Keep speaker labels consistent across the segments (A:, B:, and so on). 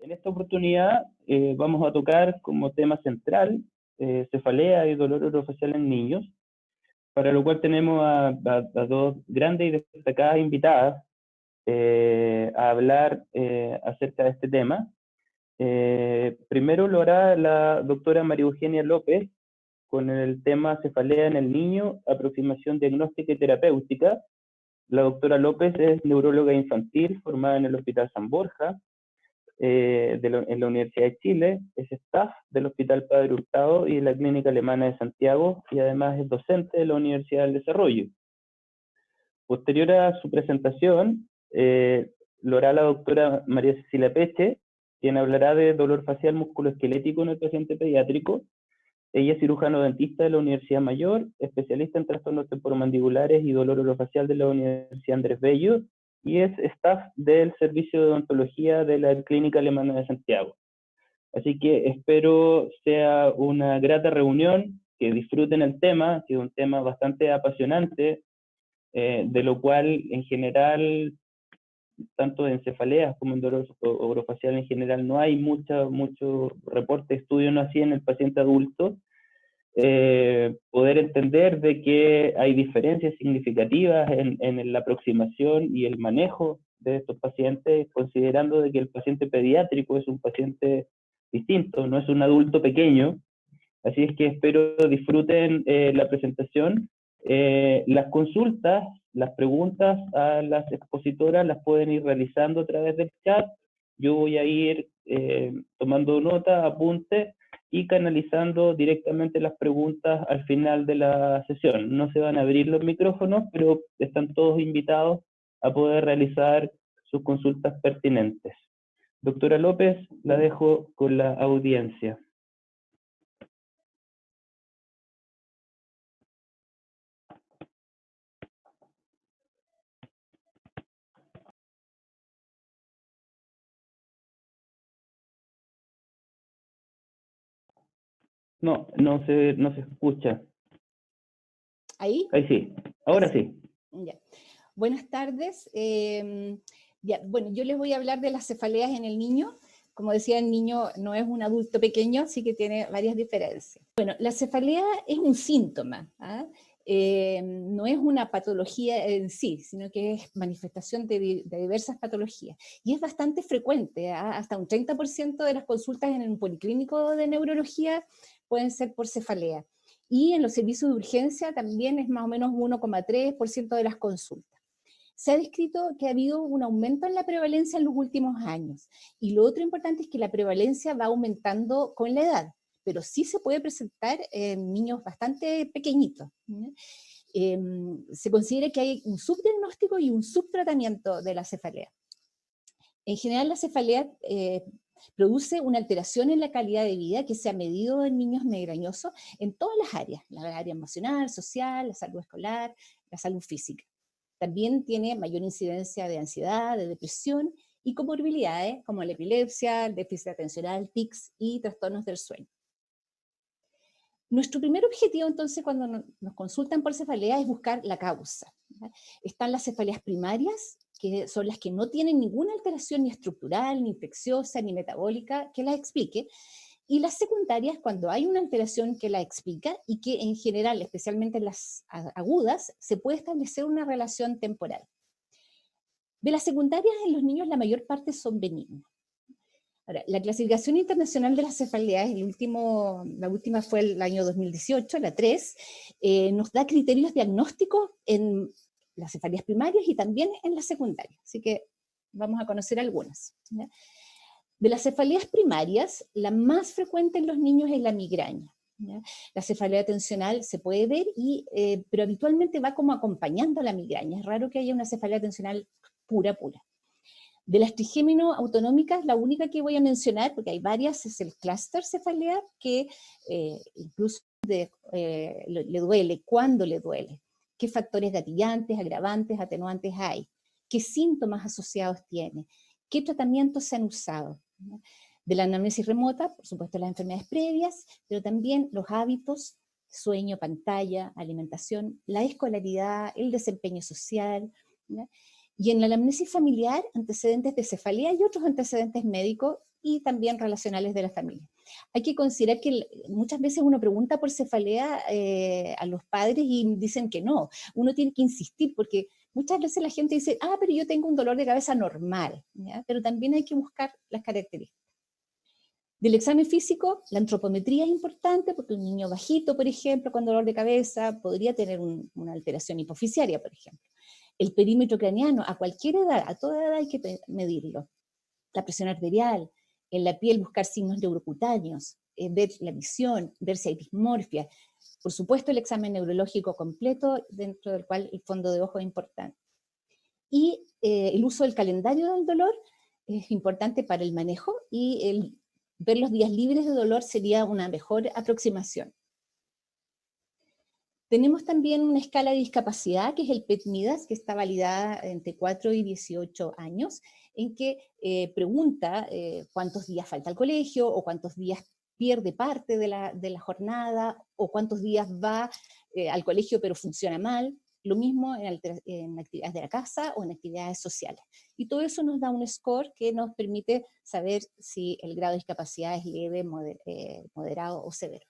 A: En esta oportunidad vamos a tocar como tema central cefalea y dolor orofacial en niños, para lo cual tenemos a dos grandes y destacadas invitadas a hablar acerca de este tema. Primero lo hará la doctora María Eugenia López con el tema cefalea en el niño, aproximación diagnóstica y terapéutica. La doctora López es neuróloga infantil formada en el Hospital San Borja, en la Universidad de Chile, es staff del Hospital Padre Hurtado y de la Clínica Alemana de Santiago, y además es docente de la Universidad del Desarrollo. Posterior a su presentación, lo hará la doctora María Cecilia Peche, quien hablará de dolor facial musculoesquelético en el paciente pediátrico. Ella es cirujano dentista de la Universidad Mayor, especialista en trastornos temporomandibulares y dolor orofacial de la Universidad Andrés Bello, y es staff del servicio de odontología de la Clínica Alemana de Santiago. Así que espero sea una grata reunión, que disfruten el tema, que es un tema bastante apasionante, de lo cual en general, tanto en cefaleas como en dolor orofacial en general, no hay mucho reporte, estudio no así en el paciente adulto. Poder entender de que hay diferencias significativas en la aproximación y el manejo de estos pacientes, considerando de que el paciente pediátrico es un paciente distinto, no es un adulto pequeño. Así es que espero disfruten la presentación. Las consultas, las preguntas a las expositoras las pueden ir realizando a través del chat. Yo voy a ir tomando nota, apunte y canalizando directamente las preguntas al final de la sesión. No se van a abrir los micrófonos, pero están todos invitados a poder realizar sus consultas pertinentes. Doctora López, la dejo con la audiencia. No se escucha.
B: ¿Ahí?
A: Ahí sí, ahora sí.
B: Ya. Buenas tardes. Bueno, yo les voy a hablar de las cefaleas en el niño. Como decía, el niño no es un adulto pequeño, así que tiene varias diferencias. Bueno, la cefalea es un síntoma, ¿ah? No es una patología en sí, sino que es manifestación de diversas patologías. Y es bastante frecuente, ¿ah? Hasta un 30% de las consultas en el policlínico de neurología pueden ser por cefalea. Y en los servicios de urgencia también es más o menos 1,3% de las consultas. Se ha descrito que ha habido un aumento en la prevalencia en los últimos años. Y lo otro importante es que la prevalencia va aumentando con la edad, pero sí se puede presentar en niños bastante pequeñitos. Se considera que hay un subdiagnóstico y un subtratamiento de la cefalea. En general, la cefalea produce una alteración en la calidad de vida que se ha medido en niños migrañosos en todas las áreas, la área emocional, social, la salud escolar, la salud física. También tiene mayor incidencia de ansiedad, de depresión y comorbilidades como la epilepsia, el déficit atencional, tics y trastornos del sueño. Nuestro primer objetivo, entonces, cuando nos consultan por cefalea es buscar la causa. Están las cefaleas primarias, que son las que no tienen ninguna alteración ni estructural, ni infecciosa, ni metabólica que las explique, y las secundarias cuando hay una alteración que la explica y que en general, especialmente en las agudas, se puede establecer una relación temporal. De las secundarias en los niños la mayor parte son benignas. Ahora, la clasificación internacional de las cefaleas, la última fue el año 2018, la 3, nos da criterios diagnósticos en las cefaleas primarias y también en las secundarias. Así que vamos a conocer algunas, ¿ya? De las cefaleas primarias, la más frecuente en los niños es la migraña, ¿ya? La cefalea atencional se puede ver, pero habitualmente va como acompañando a la migraña. Es raro que haya una cefalea atencional pura. De las trigémino autonómicas, la única que voy a mencionar, porque hay varias, es el clúster cefalea, que incluso le duele, cuándo le duele, qué factores gatillantes, agravantes, atenuantes hay, qué síntomas asociados tiene, qué tratamientos se han usado. De la anamnesis remota, por supuesto las enfermedades previas, pero también los hábitos, sueño, pantalla, alimentación, la escolaridad, el desempeño social, ¿ya? Y en la anamnesis familiar, antecedentes de cefalea y otros antecedentes médicos y también relacionales de la familia. Hay que considerar que muchas veces uno pregunta por cefalea a los padres y dicen que no. Uno tiene que insistir porque muchas veces la gente dice, ah, pero yo tengo un dolor de cabeza normal, ¿ya? Pero también hay que buscar las características. Del examen físico, la antropometría es importante porque un niño bajito, por ejemplo, con dolor de cabeza, podría tener una alteración hipofisiaria, por ejemplo. El perímetro craneano, a cualquier edad, a toda edad hay que medirlo. La presión arterial, en la piel buscar signos neurocutáneos, ver la visión, ver si hay dismorfia. Por supuesto, el examen neurológico completo, dentro del cual el fondo de ojo es importante. Y el uso del calendario del dolor es importante para el manejo y ver los días libres de dolor sería una mejor aproximación. Tenemos también una escala de discapacidad, que es el PET-MIDAS, que está validada entre 4 y 18 años, en que pregunta cuántos días falta al colegio, o cuántos días pierde parte de la jornada, o cuántos días va al colegio pero funciona mal. Lo mismo en actividades de la casa o en actividades sociales. Y todo eso nos da un score que nos permite saber si el grado de discapacidad es leve, moderado o severo.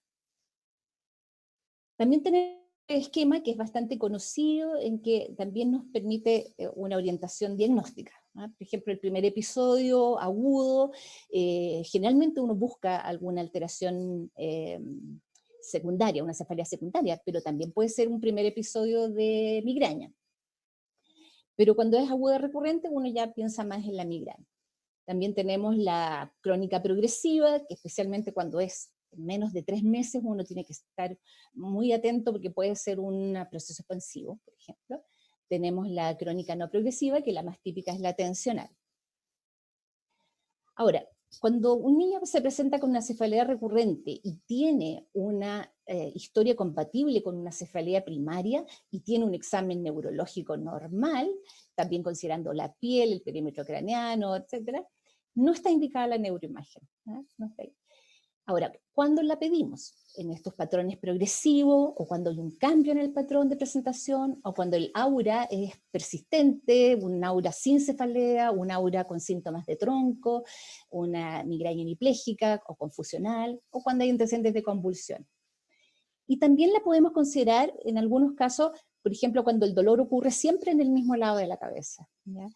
B: También tenemos un esquema que es bastante conocido, en que también nos permite una orientación diagnóstica, ¿no? Por ejemplo, el primer episodio agudo, generalmente uno busca alguna alteración secundaria, una cefalea secundaria, pero también puede ser un primer episodio de migraña. Pero cuando es aguda recurrente, uno ya piensa más en la migraña. También tenemos la crónica progresiva, que especialmente cuando es menos de 3 meses, uno tiene que estar muy atento porque puede ser un proceso expansivo, por ejemplo. Tenemos la crónica no progresiva, que la más típica es la tensional. Ahora, cuando un niño se presenta con una cefalea recurrente y tiene una historia compatible con una cefalea primaria y tiene un examen neurológico normal, también considerando la piel, el perímetro craneano, etc., no está indicada la neuroimagen, ¿no? No está ahí. Ahora, ¿cuándo la pedimos? En estos patrones progresivos, o cuando hay un cambio en el patrón de presentación, o cuando el aura es persistente, un aura sin cefalea, un aura con síntomas de tronco, una migraña hemipléjica o confusional, o cuando hay antecedentes de convulsión. Y también la podemos considerar en algunos casos, por ejemplo, cuando el dolor ocurre siempre en el mismo lado de la cabeza, ¿ya?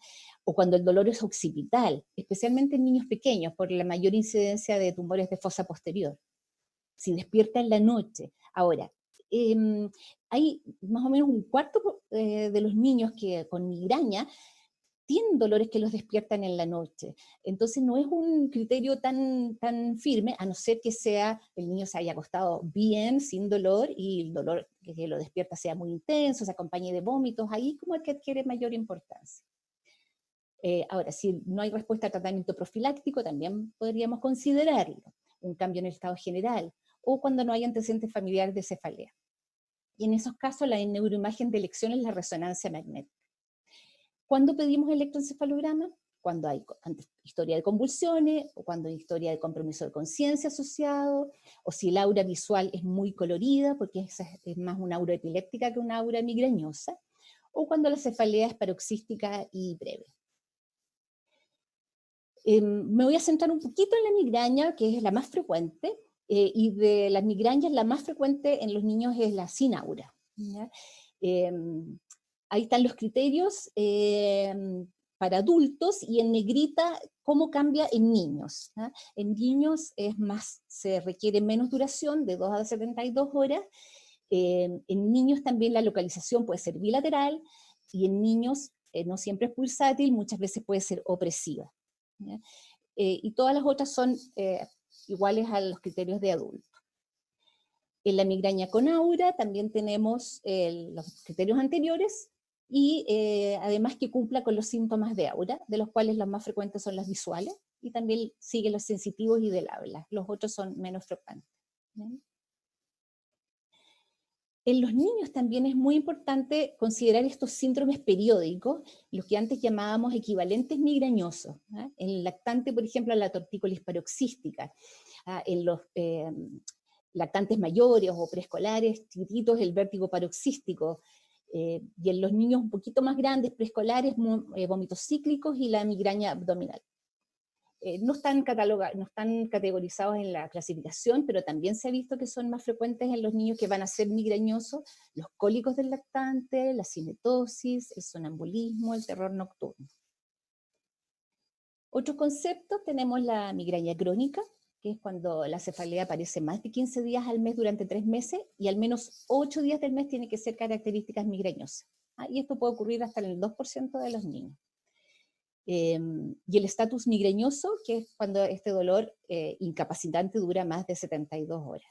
B: O cuando el dolor es occipital, especialmente en niños pequeños, por la mayor incidencia de tumores de fosa posterior. Si despierta en la noche. Ahora, hay más o menos un cuarto de los niños que con migraña tienen dolores que los despiertan en la noche. Entonces no es un criterio tan firme, a no ser que el niño se haya acostado bien, sin dolor, y el dolor que lo despierta sea muy intenso, se acompañe de vómitos, ahí como es que adquiere mayor importancia. Ahora, si no hay respuesta a tratamiento profiláctico, también podríamos considerarlo, un cambio en el estado general, o cuando no hay antecedentes familiares de cefalea. Y en esos casos la neuroimagen de elección es la resonancia magnética. ¿Cuándo pedimos electroencefalograma? Cuando hay historia de convulsiones, o cuando hay historia de compromiso de conciencia asociado, o si el aura visual es muy colorida, porque es más una aura epiléptica que una aura migrañosa, o cuando la cefalea es paroxística y breve. Me voy a centrar un poquito en la migraña, que es la más frecuente, y de las migrañas la más frecuente en los niños es la sin aura, ¿ya? Ahí están los criterios para adultos, y en negrita cómo cambia en niños, ¿ya? En niños se requiere menos duración, de 2 a 72 horas. En niños también la localización puede ser bilateral, y en niños no siempre es pulsátil, muchas veces puede ser opresiva, ¿ya? Y todas las otras son iguales a los criterios de adulto. En la migraña con aura también tenemos los criterios anteriores, y además que cumpla con los síntomas de aura, de los cuales los más frecuentes son los visuales, y también siguen los sensitivos y del habla. Los otros son menos frecuentes, ¿bien? En los niños también es muy importante considerar estos síndromes periódicos, los que antes llamábamos equivalentes migrañosos, ¿eh? En el lactante, por ejemplo, la tortícolis paroxística, en los lactantes mayores o preescolares chiquititos, el vértigo paroxístico, y en los niños un poquito más grandes, preescolares, vómitos cíclicos y la migraña abdominal. no están categorizados en la clasificación, pero también se ha visto que son más frecuentes en los niños que van a ser migrañosos, los cólicos del lactante, la cinetosis, el sonambulismo, el terror nocturno. Otro concepto, tenemos la migraña crónica, que es cuando la cefalea aparece más de 15 días al mes durante 3 meses, y al menos 8 días del mes tiene que ser características migrañosas. Y esto puede ocurrir hasta en el 2% de los niños. Y el estatus migrañoso, que es cuando este dolor incapacitante dura más de 72 horas.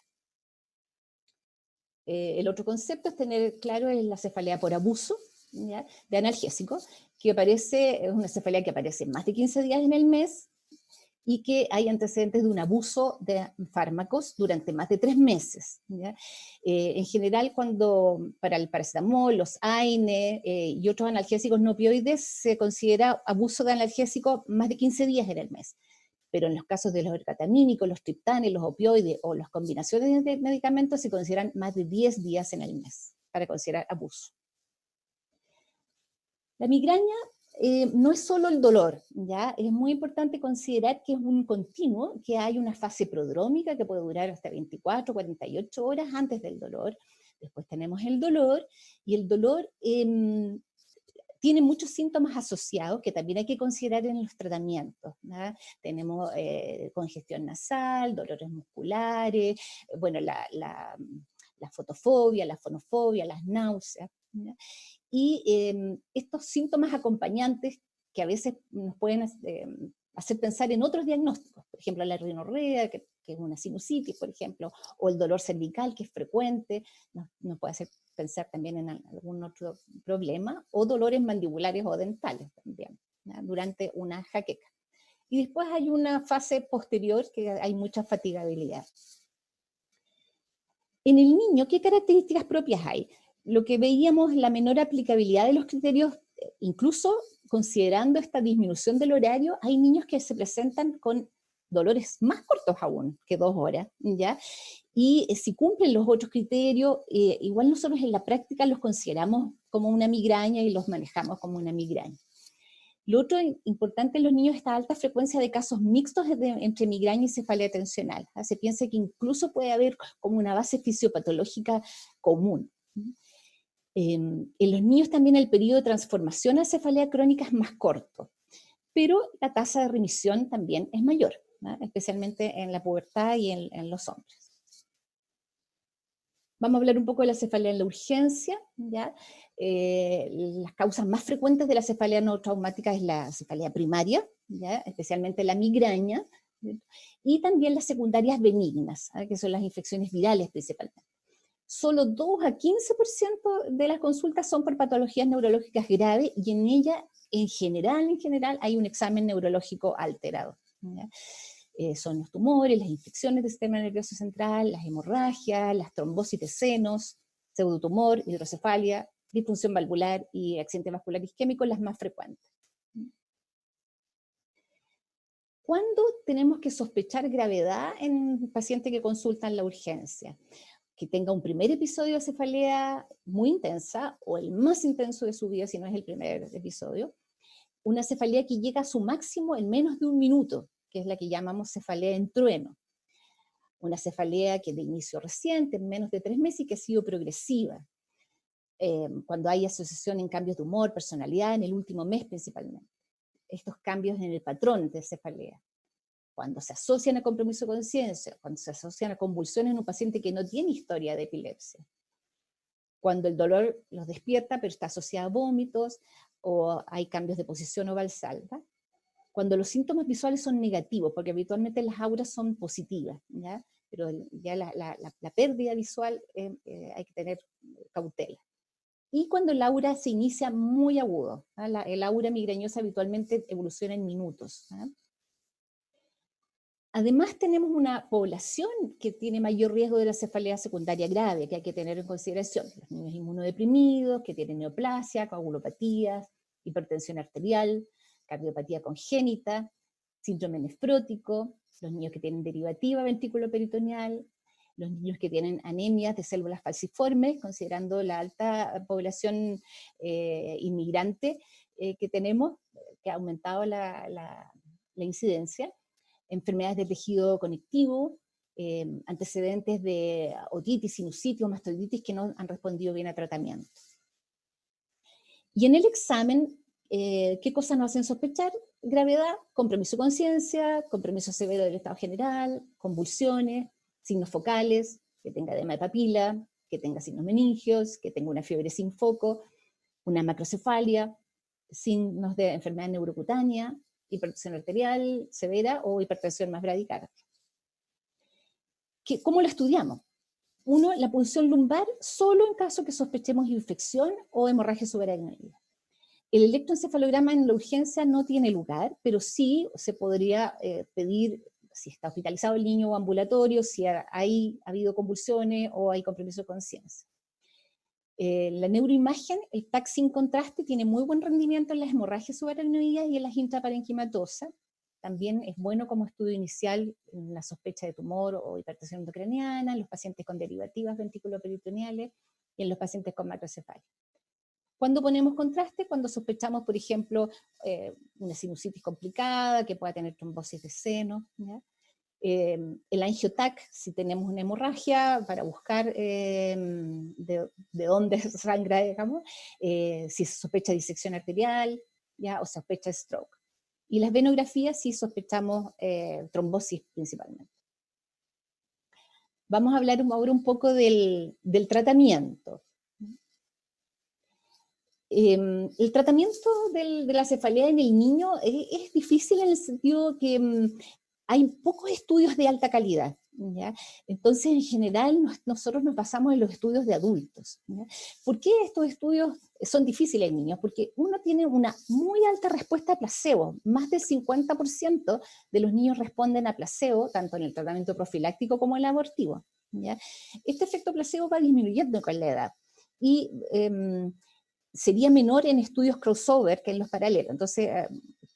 B: El otro concepto es tener claro es la cefalea por abuso, ¿ya?, de analgésico, que es una cefalea que aparece más de 15 días en el mes y que hay antecedentes de un abuso de fármacos durante más de 3 meses. ¿Ya? En general, para el paracetamol, los AINE y otros analgésicos no opioides, se considera abuso de analgésico más de 15 días en el mes. Pero en los casos de los ergotamínicos, los triptanes, los opioides o las combinaciones de medicamentos se consideran más de 10 días en el mes para considerar abuso. La migraña no es solo el dolor, ¿ya? Es muy importante considerar que es un continuo, que hay una fase prodrómica que puede durar hasta 24, 48 horas antes del dolor. Después tenemos el dolor, y el dolor tiene muchos síntomas asociados que también hay que considerar en los tratamientos, ¿ya? Tenemos congestión nasal, dolores musculares, bueno, la fotofobia, la fonofobia, las náuseas, ¿ya? Y estos síntomas acompañantes que a veces nos pueden hacer pensar en otros diagnósticos, por ejemplo la rinorrea, que es una sinusitis, por ejemplo, o el dolor cervical, que es frecuente, nos puede hacer pensar también en algún otro problema, o dolores mandibulares o dentales también, ¿ya?, durante una jaqueca. Y después hay una fase posterior que hay mucha fatigabilidad. En el niño, ¿qué características propias hay? Lo que veíamos, la menor aplicabilidad de los criterios, incluso considerando esta disminución del horario, hay niños que se presentan con dolores más cortos aún que 2 horas, ¿ya? Y si cumplen los otros criterios, igual nosotros en la práctica los consideramos como una migraña y los manejamos como una migraña. Lo otro importante en los niños es esta alta frecuencia de casos mixtos entre migraña y cefalea tensional. Se piensa que incluso puede haber como una base fisiopatológica común. En los niños también el periodo de transformación a cefalea crónica es más corto, pero la tasa de remisión también es mayor, ¿no?, especialmente en la pubertad y en los hombres. Vamos a hablar un poco de la cefalea en la urgencia, ¿ya? Las causas más frecuentes de la cefalea no traumática es la cefalea primaria, ¿ya?, especialmente la migraña, ¿sí?, y también las secundarias benignas, ¿sí?, que son las infecciones virales principalmente. Solo 2 a 15% de las consultas son por patologías neurológicas graves, y en ella, en general, hay un examen neurológico alterado, ¿ya? Son los tumores, las infecciones del sistema nervioso central, las hemorragias, las trombosis de senos, pseudotumor, hidrocefalia, disfunción valvular y accidente vascular isquémico, las más frecuentes. ¿Cuándo tenemos que sospechar gravedad en un paciente que consulta en la urgencia? Que tenga un primer episodio de cefalea muy intensa, o el más intenso de su vida si no es el primer episodio, una cefalea que llega a su máximo en menos de 1 minuto, que es la que llamamos cefalea en trueno. Una cefalea que de inicio reciente, en menos de 3 meses, y que ha sido progresiva. Cuando hay asociación en cambios de humor, personalidad, en el último mes principalmente. Estos cambios en el patrón de cefalea. Cuando se asocian a compromiso de conciencia, cuando se asocian a convulsiones en un paciente que no tiene historia de epilepsia. Cuando el dolor los despierta, pero está asociado a vómitos, o hay cambios de posición o valsalva. Cuando los síntomas visuales son negativos, porque habitualmente las auras son positivas, ¿ya? Pero ya la pérdida visual hay que tener cautela. Y cuando el aura se inicia muy agudo, ¿ya? El aura migrañosa habitualmente evoluciona en minutos, ¿ya? Además tenemos una población que tiene mayor riesgo de la cefalea secundaria grave, que hay que tener en consideración. Los niños inmunodeprimidos, que tienen neoplasia, coagulopatías, hipertensión arterial, cardiopatía congénita, síndrome nefrótico, los niños que tienen derivativa ventriculoperitoneal, los niños que tienen anemias de células falciformes, considerando la alta población inmigrante que tenemos, que ha aumentado la incidencia, enfermedades de tejido conectivo, antecedentes de otitis, sinusitis o mastoiditis que no han respondido bien a tratamiento. Y en el examen, ¿qué cosas nos hacen sospechar? Gravedad, compromiso de conciencia, compromiso severo del estado general, convulsiones, signos focales, que tenga edema de papila, que tenga signos meningios, que tenga una fiebre sin foco, una macrocefalia, signos de enfermedad neurocutánea, hipertensión arterial severa o hipertensión más bradicardia. ¿Cómo lo estudiamos? Uno, la punción lumbar solo en caso que sospechemos infección o hemorragia subaracnoidea. El electroencefalograma en la urgencia no tiene lugar, pero sí se podría pedir si está hospitalizado el niño o ambulatorio, si ha habido convulsiones o hay compromiso de conciencia. La neuroimagen, el TAC sin contraste, tiene muy buen rendimiento en las hemorragias subaracnoideas y en las intraparenquimatosas. También es bueno como estudio inicial en la sospecha de tumor o hipertensión endocraniana, en los pacientes con derivativas venticuloperitoneales y en los pacientes con macrocefalia. ¿Cuándo ponemos contraste? Cuando sospechamos, por ejemplo, una sinusitis complicada, que pueda tener trombosis de seno, ¿ya? El angiotac, si tenemos una hemorragia, para buscar de dónde sangra, digamos, si se sospecha disección arterial, ¿ya? O sospecha stroke. Y las venografías si sospechamos trombosis principalmente. Vamos a hablar ahora un poco del tratamiento. El tratamiento de la cefalea en el niño es difícil en el sentido que hay pocos estudios de alta calidad, ¿ya? Entonces, en general, nosotros nos basamos en los estudios de adultos, ¿ya? ¿Por qué estos estudios son difíciles en niños? Porque uno tiene una muy alta respuesta a placebo. Más del 50% de los niños responden a placebo, tanto en el tratamiento profiláctico como en el abortivo, ¿ya? Este efecto placebo va disminuyendo con la edad. Y sería menor en estudios crossover que en los paralelos. Entonces,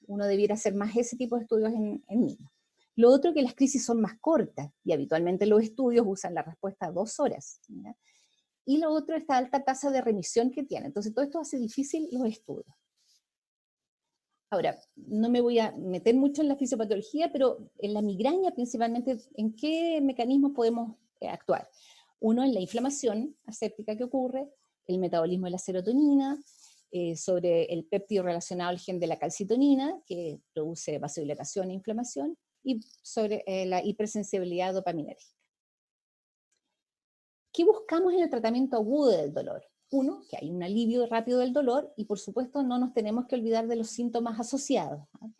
B: uno debiera hacer más ese tipo de estudios en niños. Lo otro es que las crisis son más cortas, y habitualmente los estudios usan la respuesta a 2 horas, ¿ya? Y lo otro es esta alta tasa de remisión que tiene. Entonces, todo esto hace difícil los estudios. Ahora, no me voy a meter mucho en la fisiopatología, pero en la migraña principalmente, ¿en qué mecanismos podemos actuar? Uno, en la inflamación aséptica que ocurre, el metabolismo de la serotonina, sobre el péptido relacionado al gen de la calcitonina, que produce vasodilatación e inflamación, y sobre la hipersensibilidad dopaminérgica. ¿Qué buscamos en el tratamiento agudo del dolor? Uno, que hay un alivio rápido del dolor, y por supuesto no nos tenemos que olvidar de los síntomas asociados, ¿no?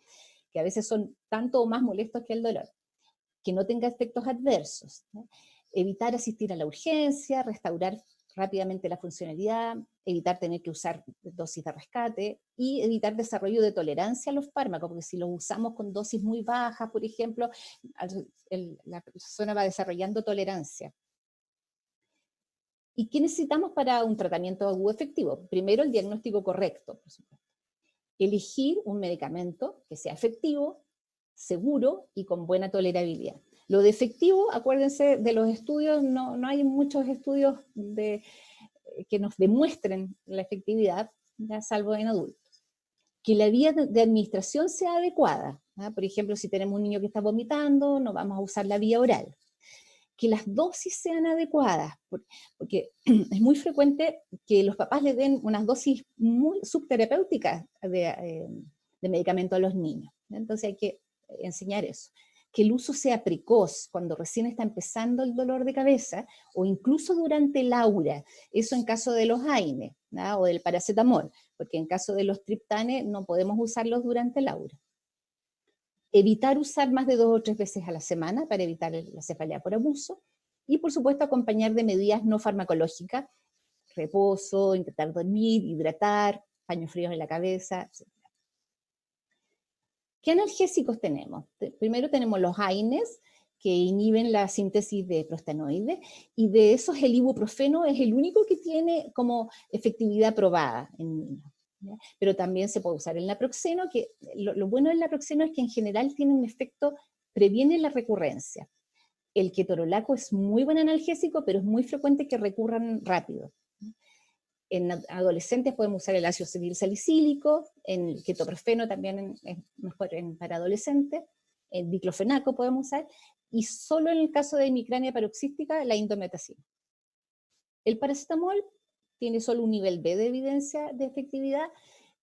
B: Que a veces son tanto o más molestos que el dolor. Que no tenga efectos adversos, ¿no? Evitar asistir a la urgencia, restaurar rápidamente la funcionalidad, evitar tener que usar dosis de rescate y evitar desarrollo de tolerancia a los fármacos, porque si los usamos con dosis muy bajas, por ejemplo, la persona va desarrollando tolerancia. ¿Y qué necesitamos para un tratamiento agudo efectivo? Primero, el diagnóstico correcto, por supuesto. Elegir un medicamento que sea efectivo, seguro y con buena tolerabilidad. Lo de efectivo, acuérdense de los estudios, no hay muchos estudios que nos demuestren la efectividad, ya salvo en adultos. Que la vía de administración sea adecuada, ¿no? Por ejemplo, si tenemos un niño que está vomitando, no vamos a usar la vía oral. Que las dosis sean adecuadas, porque es muy frecuente que los papás le den unas dosis muy subterapéuticas de medicamento a los niños. Entonces hay que enseñar eso. Que el uso sea precoz, cuando recién está empezando el dolor de cabeza, o incluso durante el aura, eso en caso de los AINE, ¿no? O del paracetamol, porque en caso de los triptanes no podemos usarlos durante el aura. Evitar usar más de 2 o 3 veces a la semana para evitar la cefalea por abuso, y por supuesto acompañar de medidas no farmacológicas, reposo, intentar dormir, hidratar, paños fríos en la cabeza, etc. ¿Qué analgésicos tenemos? Primero tenemos los AINES, que inhiben la síntesis de prostanoides, y de esos el ibuprofeno es el único que tiene como efectividad probada en niños. ¿Ya? Pero también se puede usar el naproxeno, que lo bueno del naproxeno es que en general tiene un efecto, previene la recurrencia. El ketorolaco es muy buen analgésico, pero es muy frecuente que recurran rápido. En adolescentes podemos usar el ácido acetilsalicílico, en el ketoprofeno también es mejor para adolescentes, el diclofenaco podemos usar, y solo en el caso de hemicrania paroxística, la indometacina. El paracetamol tiene solo un nivel B de evidencia de efectividad,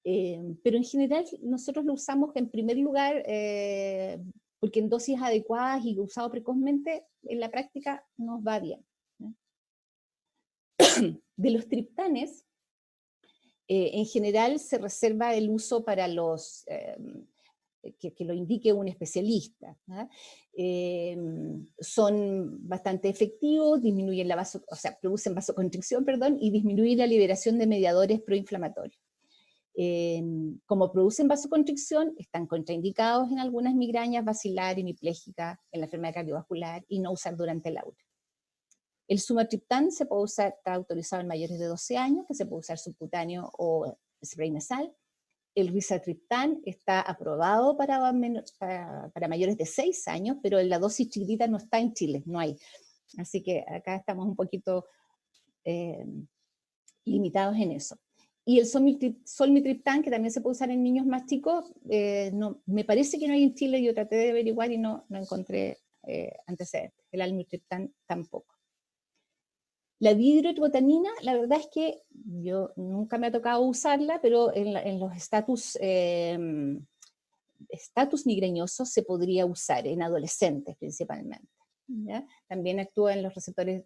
B: pero en general nosotros lo usamos en primer lugar porque en dosis adecuadas y usado precozmente, en la práctica nos va bien. De los triptanes, en general se reserva el uso para los que lo indique un especialista. Son bastante efectivos, disminuyen producen vasoconstricción, y disminuyen la liberación de mediadores proinflamatorios. Como producen vasoconstricción, están contraindicados en algunas migrañas vacilar, hemipléjica, en la enfermedad cardiovascular, y no usar durante el aura. El sumatriptán se puede usar, está autorizado en mayores de 12 años, que se puede usar subcutáneo o spray nasal. El rizatriptán está aprobado para mayores de 6 años, pero la dosis chiquitita no está en Chile, no hay. Así que acá estamos un poquito limitados en eso. Y el solmitriptán, que también se puede usar en niños más chicos, me parece que no hay en Chile, yo traté de averiguar y no encontré antecedentes. El almitriptán tampoco. La dihidroetibotanina, la verdad es que yo nunca me ha tocado usarla, pero en los estatus migrañosos se podría usar, en adolescentes principalmente. ¿Ya? También actúa en los receptores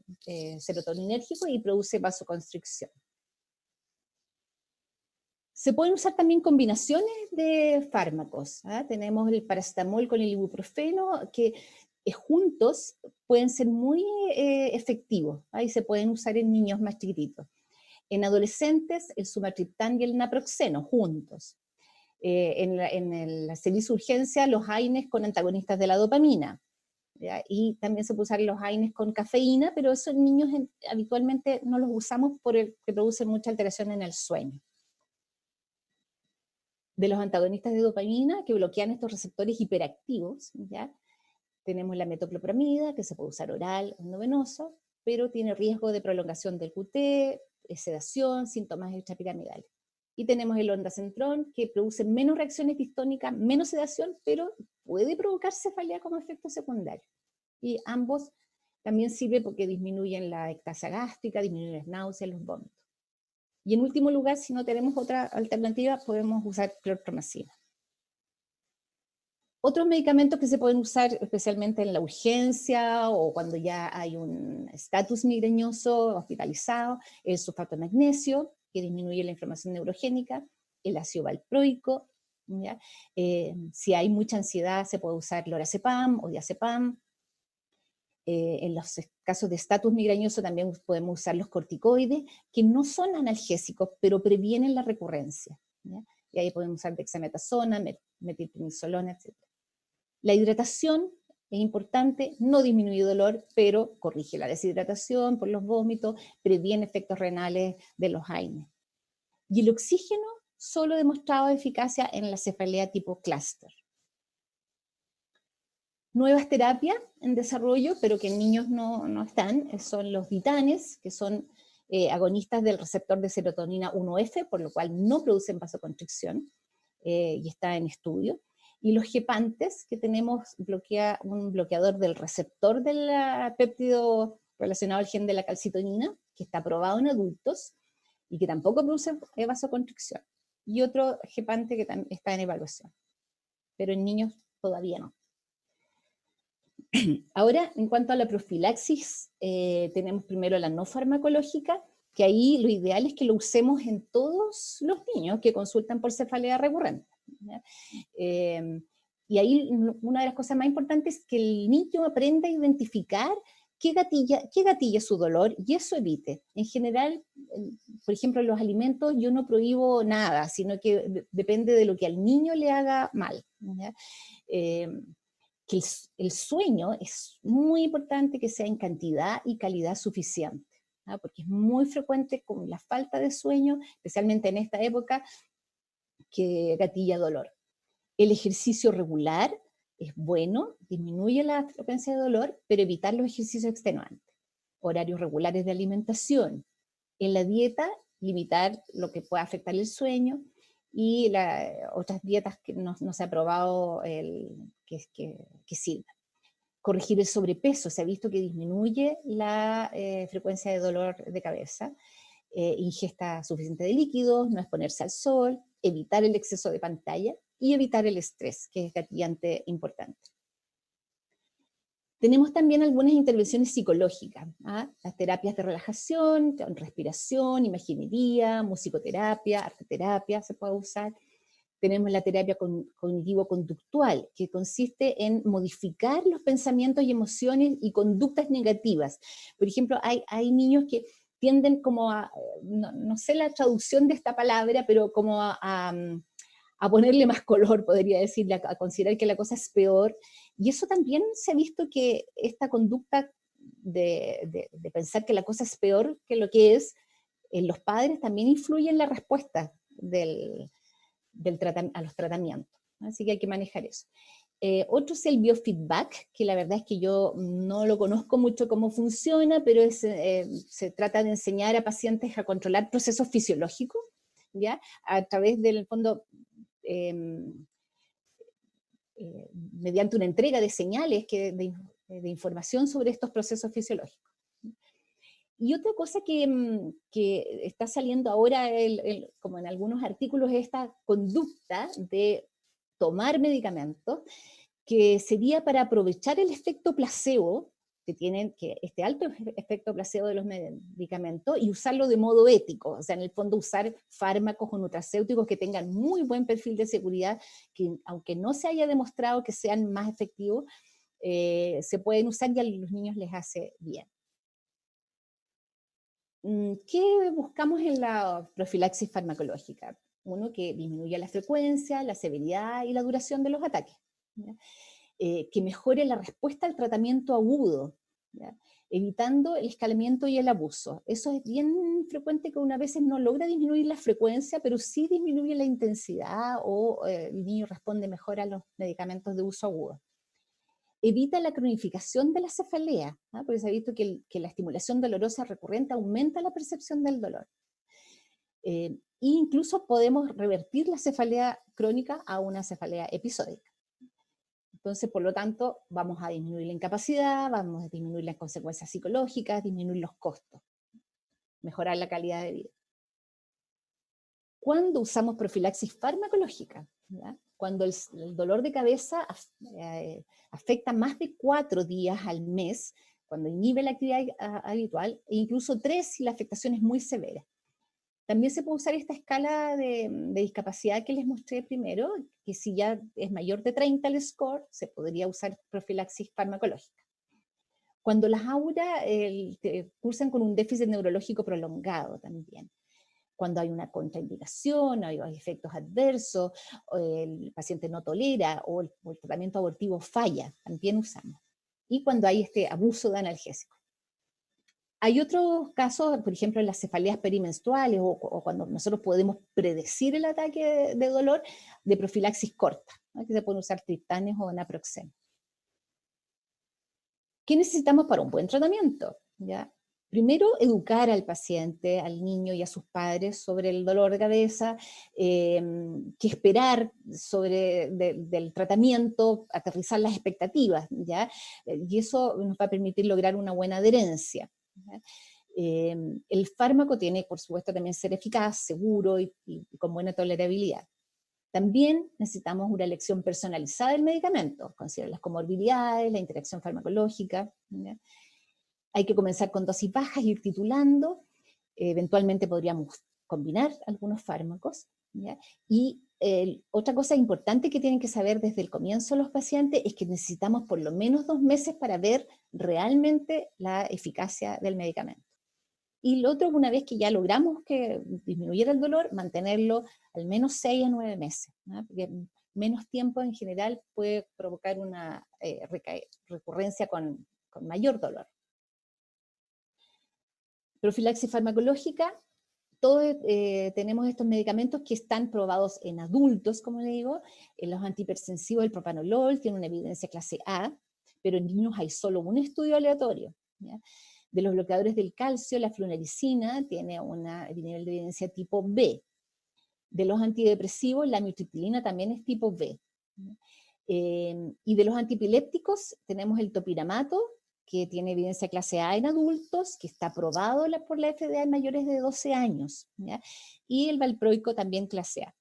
B: serotoninérgicos y produce vasoconstricción. Se pueden usar también combinaciones de fármacos. Tenemos el paracetamol con el ibuprofeno, que juntos pueden ser muy efectivos, y se pueden usar en niños más chiquititos. En adolescentes, el sumatriptán y el naproxeno, juntos. En la semisurgencia, los AINES con antagonistas de la dopamina. ¿Ya? Y también se puede usar los AINES con cafeína, pero esos niños habitualmente no los usamos porque producen mucha alteración en el sueño. De los antagonistas de dopamina que bloquean estos receptores hiperactivos, ¿ya? Tenemos la metoclopramida, que se puede usar oral o endovenoso, pero tiene riesgo de prolongación del QT, sedación, síntomas extrapiramidales. Y tenemos el ondansetron, que produce menos reacciones distónicas, menos sedación, pero puede provocar cefalea como efecto secundario. Y ambos también sirven porque disminuyen la ectasia gástrica, disminuyen las náuseas, los vómitos. Y en último lugar, si no tenemos otra alternativa, podemos usar clorpromacina. Otros medicamentos que se pueden usar especialmente en la urgencia o cuando ya hay un estatus migrañoso hospitalizado, el sulfato de magnesio, que disminuye la inflamación neurogénica, el ácido valproico, ¿ya? Si hay mucha ansiedad se puede usar lorazepam o diazepam. En los casos de estatus migrañoso también podemos usar los corticoides, que no son analgésicos, pero previenen la recurrencia, ¿ya? Y ahí podemos usar dexametasona, metilprednisolona, etc. La hidratación es importante, no disminuye dolor, pero corrige la deshidratación por los vómitos, previene efectos renales de los AINES. Y el oxígeno solo ha demostrado eficacia en la cefalea tipo clúster. Nuevas terapias en desarrollo, pero que en niños no están, son los ditanes, que son agonistas del receptor de serotonina 1F, por lo cual no producen vasoconstricción, y está en estudio. Y los gepantes, que tenemos un bloqueador del receptor del péptido relacionado al gen de la calcitonina, que está aprobado en adultos, y que tampoco produce vasoconstricción. Y otro gepante que está en evaluación, pero en niños todavía no. Ahora, en cuanto a la profilaxis, tenemos primero la no farmacológica, que ahí lo ideal es que lo usemos en todos los niños que consultan por cefalea recurrente. Y ahí una de las cosas más importantes es que el niño aprenda a identificar qué gatilla su dolor y eso evite. En general, por ejemplo, en los alimentos yo no prohíbo nada, sino que depende de lo que al niño le haga mal. Que el sueño es muy importante que sea en cantidad y calidad suficiente, ¿no? Porque es muy frecuente con la falta de sueño, especialmente en esta época, que gatilla dolor. El ejercicio regular es bueno, disminuye la frecuencia de dolor, pero evitar los ejercicios extenuantes. Horarios regulares de alimentación. En la dieta, limitar lo que pueda afectar el sueño. y otras dietas que no se ha probado que sirvan. Corregir el sobrepeso, se ha visto que disminuye la frecuencia de dolor de cabeza, ingesta suficiente de líquidos, no exponerse al sol, evitar el exceso de pantalla y evitar el estrés, que es gatillante importante. Tenemos también algunas intervenciones psicológicas, las terapias de relajación, respiración, imaginería, musicoterapia, arteterapia se puede usar. Tenemos la terapia cognitivo-conductual, que consiste en modificar los pensamientos y emociones y conductas negativas. Por ejemplo, hay niños que tienden como a, no sé la traducción de esta palabra, pero como a ponerle más color, podría decirle, a considerar que la cosa es peor. Y eso también se ha visto que esta conducta de pensar que la cosa es peor que lo que es, en los padres también influye en la respuesta a los tratamientos. Así que hay que manejar eso. Otro es el biofeedback, que la verdad es que yo no lo conozco mucho cómo funciona, pero se trata de enseñar a pacientes a controlar procesos fisiológicos, ¿ya? A través del fondo, mediante una entrega de señales de información sobre estos procesos fisiológicos. Y otra cosa que está saliendo ahora, como en algunos artículos, es esta conducta de tomar medicamentos, que sería para aprovechar el efecto placebo, este alto efecto placebo de los medicamentos, y usarlo de modo ético, o sea, en el fondo usar fármacos o nutracéuticos que tengan muy buen perfil de seguridad, que aunque no se haya demostrado que sean más efectivos, se pueden usar y a los niños les hace bien. ¿Qué buscamos en la profilaxis farmacológica? Uno, que disminuya la frecuencia, la severidad y la duración de los ataques, ¿ya? Que mejore la respuesta al tratamiento agudo, ¿ya? Evitando el escalamiento y el abuso. Eso es bien frecuente, que una veces no logra disminuir la frecuencia, pero sí disminuye la intensidad, o el niño responde mejor a los medicamentos de uso agudo. Evita la cronificación de la cefalea, porque se ha visto que la estimulación dolorosa recurrente aumenta la percepción del dolor. E incluso podemos revertir la cefalea crónica a una cefalea episódica. Entonces, por lo tanto, vamos a disminuir la incapacidad, vamos a disminuir las consecuencias psicológicas, disminuir los costos, mejorar la calidad de vida. ¿Cuándo usamos profilaxis farmacológica? ¿Ya? Cuando el dolor de cabeza afecta más de 4 días al mes, cuando inhibe la actividad habitual, e incluso 3 si la afectación es muy severa. También se puede usar esta escala de discapacidad que les mostré primero, que si ya es mayor de 30 el score, se podría usar profilaxis farmacológica. Cuando las auras cursan con un déficit neurológico prolongado también. Cuando hay una contraindicación, hay efectos adversos, o el paciente no tolera, o el tratamiento abortivo falla, también usamos. Y cuando hay este abuso de analgésicos. Hay otros casos, por ejemplo, en las cefaleas perimenstruales, o cuando nosotros podemos predecir el ataque de dolor, de profilaxis corta, ¿no? Que se pueden usar triptanes o naproxeno. ¿Qué necesitamos para un buen tratamiento? ¿Ya? Primero, educar al paciente, al niño y a sus padres sobre el dolor de cabeza, qué esperar del tratamiento, aterrizar las expectativas, ¿ya? Y eso nos va a permitir lograr una buena adherencia, ¿ya? El fármaco tiene, por supuesto, también ser eficaz, seguro y con buena tolerabilidad. También necesitamos una elección personalizada del medicamento, considerar las comorbilidades, la interacción farmacológica, ¿ya? Hay que comenzar con dosis bajas, ir titulando, eventualmente podríamos combinar algunos fármacos, ¿ya? Y otra cosa importante que tienen que saber desde el comienzo los pacientes es que necesitamos por lo menos 2 meses para ver realmente la eficacia del medicamento. Y lo otro, una vez que ya logramos que disminuyera el dolor, mantenerlo al menos 6 a 9 meses, ¿no? Porque menos tiempo en general puede provocar una recurrencia con mayor dolor. Profilaxis farmacológica, todos tenemos estos medicamentos que están probados en adultos, como le digo. En los antihipertensivos, el propanolol tiene una evidencia clase A, pero en niños hay solo un estudio aleatorio, ¿ya? De los bloqueadores del calcio, la flunarizina tiene un nivel de evidencia tipo B. De los antidepresivos, la amitriptilina también es tipo B. Y de los antipilépticos tenemos el topiramato, que tiene evidencia clase A en adultos, que está aprobado por la FDA en mayores de 12 años, ¿ya? Y el valproico también clase A.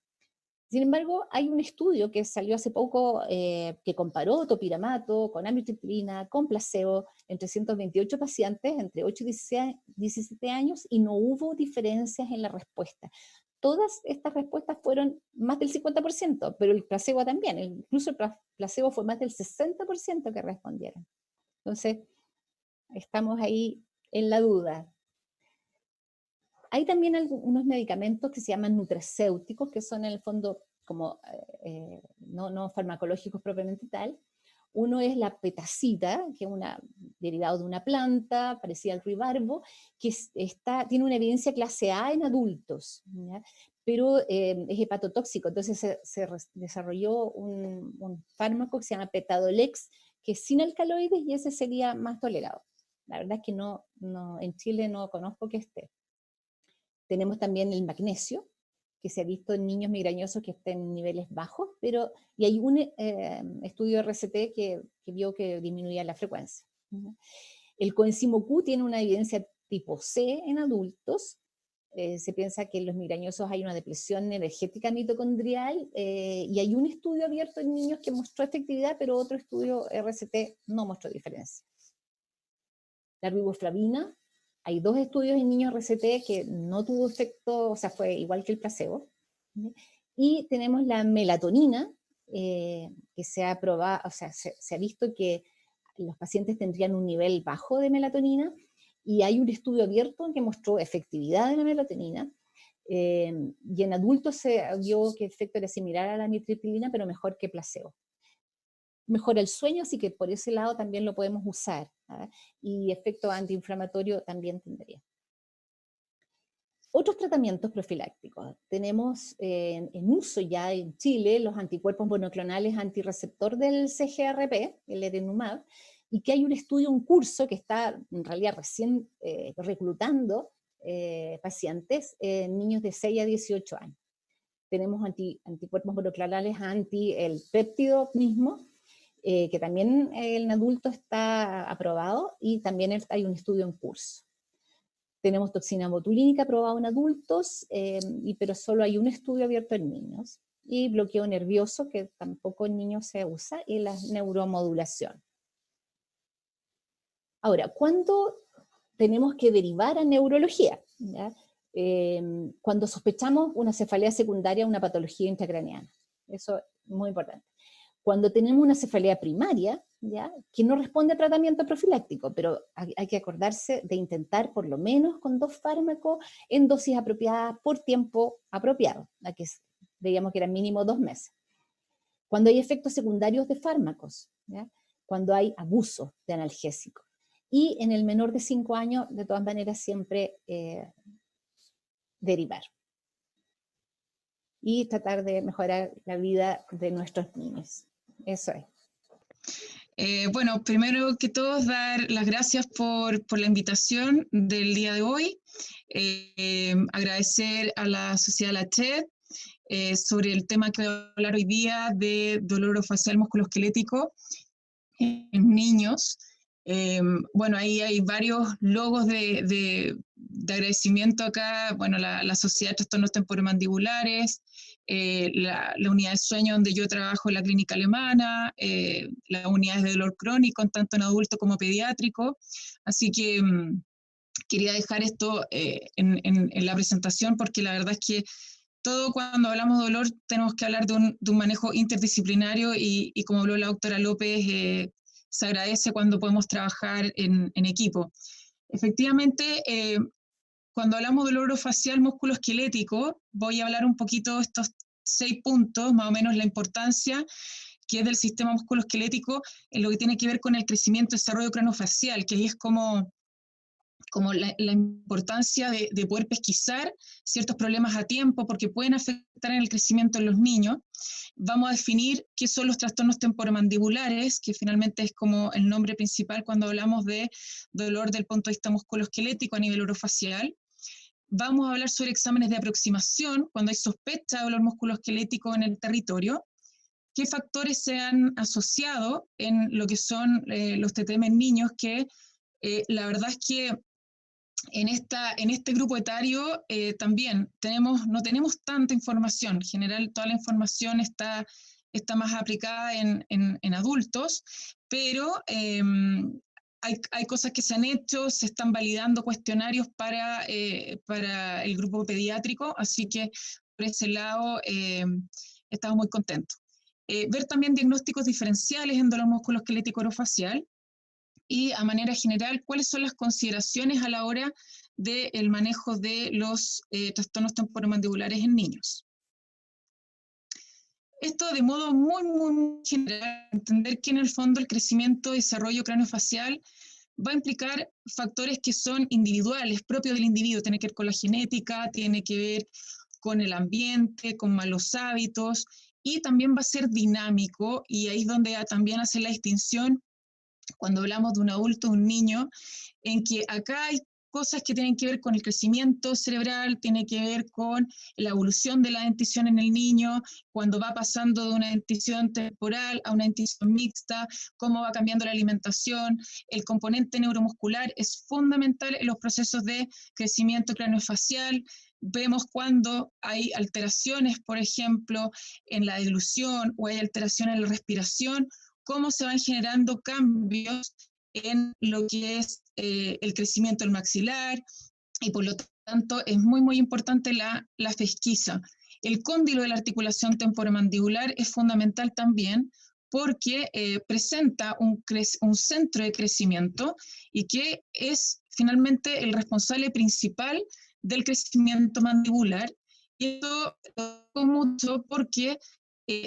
B: Sin embargo, hay un estudio que salió hace poco que comparó topiramato con amitriptilina, con placebo, en 328 pacientes entre 8 y 17 años, y no hubo diferencias en la respuesta. Todas estas respuestas fueron más del 50%, pero el placebo también, incluso el placebo fue más del 60% que respondieron. Entonces, estamos ahí en la duda. Hay también algunos medicamentos que se llaman nutracéuticos, que son en el fondo como no farmacológicos propiamente tal. Uno es la petacita, que es derivado de una planta parecida al ruibarbo, que tiene una evidencia clase A en adultos, ¿ya? Pero es hepatotóxico, entonces se desarrolló un fármaco que se llama Petadolex, que es sin alcaloides, y ese sería más tolerado. La verdad es que en Chile no conozco que esté. Tenemos también el magnesio, que se ha visto en niños migrañosos que estén en niveles bajos, y hay un estudio de RCT que vio que disminuía la frecuencia. El coenzimo Q tiene una evidencia tipo C en adultos. Se piensa que en los migrañosos hay una depresión energética mitocondrial, y hay un estudio abierto en niños que mostró efectividad, pero otro estudio RCT no mostró diferencia. La riboflavina, hay 2 estudios en niños RCT que no tuvo efecto, o sea, fue igual que el placebo. Y tenemos la melatonina, que se ha probado, o sea, se ha visto que los pacientes tendrían un nivel bajo de melatonina, y hay un estudio abierto que mostró efectividad de la melatonina, y en adultos se vio que el efecto era similar a la amitriptilina, pero mejor que placebo. Mejora el sueño, así que por ese lado también lo podemos usar, ¿ah? Y efecto antiinflamatorio también tendría. Otros tratamientos profilácticos. Tenemos en uso ya en Chile los anticuerpos monoclonales antirreceptor del CGRP, el erenumab, y que hay un estudio, un curso que está en realidad recién reclutando pacientes, niños de 6 a 18 años. Tenemos anticuerpos monoclonales anti el péptido mismo, que también en adultos está aprobado, y también hay un estudio en curso. Tenemos toxina botulínica aprobado en adultos, pero solo hay un estudio abierto en niños. Y bloqueo nervioso, que tampoco en niños se usa, y la neuromodulación. Ahora, ¿cuándo tenemos que derivar a neurología? ¿Ya? Cuando sospechamos una cefalea secundaria, una patología intracraneana. Eso es muy importante. Cuando tenemos una cefalea primaria, ¿ya?, que no responde a tratamiento profiláctico, pero hay que acordarse de intentar por lo menos con 2 fármacos en dosis apropiadas por tiempo apropiado, que veíamos que eran mínimo 2 meses. Cuando hay efectos secundarios de fármacos, ¿ya?, cuando hay abuso de analgésicos. Y en el menor de 5 años, de todas maneras, siempre derivar. Y tratar de mejorar la vida de nuestros niños. Eso es.
C: Bueno, primero que todo, dar las gracias por la invitación del día de hoy. Agradecer a la Sociedad La TED sobre el tema que voy a hablar hoy día de dolor orofacial musculoesquelético en niños. Bueno, ahí hay varios logos de agradecimiento acá. Bueno, la Sociedad de Trastornos Temporomandibulares, la unidad de sueño donde yo trabajo en la clínica alemana, las unidades de dolor crónico, tanto en adulto como pediátrico. Así que quería dejar esto en la presentación, porque la verdad es que todo cuando hablamos de dolor tenemos que hablar de un manejo interdisciplinario, y como habló la doctora López, se agradece cuando podemos trabajar en equipo. Efectivamente, cuando hablamos de dolor orofacial musculoesquelético, voy a hablar un poquito de estos 6 puntos, más o menos la importancia que es del sistema musculoesquelético en lo que tiene que ver con el crecimiento y desarrollo craneofacial, que ahí es como la importancia de poder pesquisar ciertos problemas a tiempo, porque pueden afectar en el crecimiento en los niños. Vamos a definir qué son los trastornos temporomandibulares, que finalmente es como el nombre principal cuando hablamos de dolor del punto de vista musculoesquelético a nivel orofacial. Vamos a hablar sobre exámenes de aproximación, cuando hay sospecha de dolor musculoesquelético en el territorio, qué factores se han asociado en lo que son los TTM en niños, que la verdad es que en este grupo etario también no tenemos tanta información. En general, toda la información está más aplicada en adultos, pero hay cosas que se han hecho, se están validando cuestionarios para el grupo pediátrico, así que por ese lado estamos muy contentos. Ver también diagnósticos diferenciales en dolor musculoesquelético orofacial, y a manera general, cuáles son las consideraciones a la hora del manejo de los trastornos temporomandibulares en niños. Esto de modo muy, muy general, entender que en el fondo el crecimiento y desarrollo craneofacial va a implicar factores que son individuales, propios del individuo, tiene que ver con la genética, tiene que ver con el ambiente, con malos hábitos, y también va a ser dinámico, y ahí es donde también hace la distinción cuando hablamos de un adulto, un niño, en que acá hay cosas que tienen que ver con el crecimiento cerebral, tiene que ver con la evolución de la dentición en el niño, cuando va pasando de una dentición temporal a una dentición mixta, cómo va cambiando la alimentación. El componente neuromuscular es fundamental en los procesos de crecimiento craneofacial. Vemos cuando hay alteraciones, por ejemplo, en la deglución o hay alteraciones en la respiración, cómo se van generando cambios en lo que es el crecimiento del maxilar, y por lo tanto es muy, muy importante la pesquisa. El cóndilo de la articulación temporomandibular es fundamental también porque presenta un centro de crecimiento y que es finalmente el responsable principal del crecimiento mandibular. Y esto lo digo mucho porque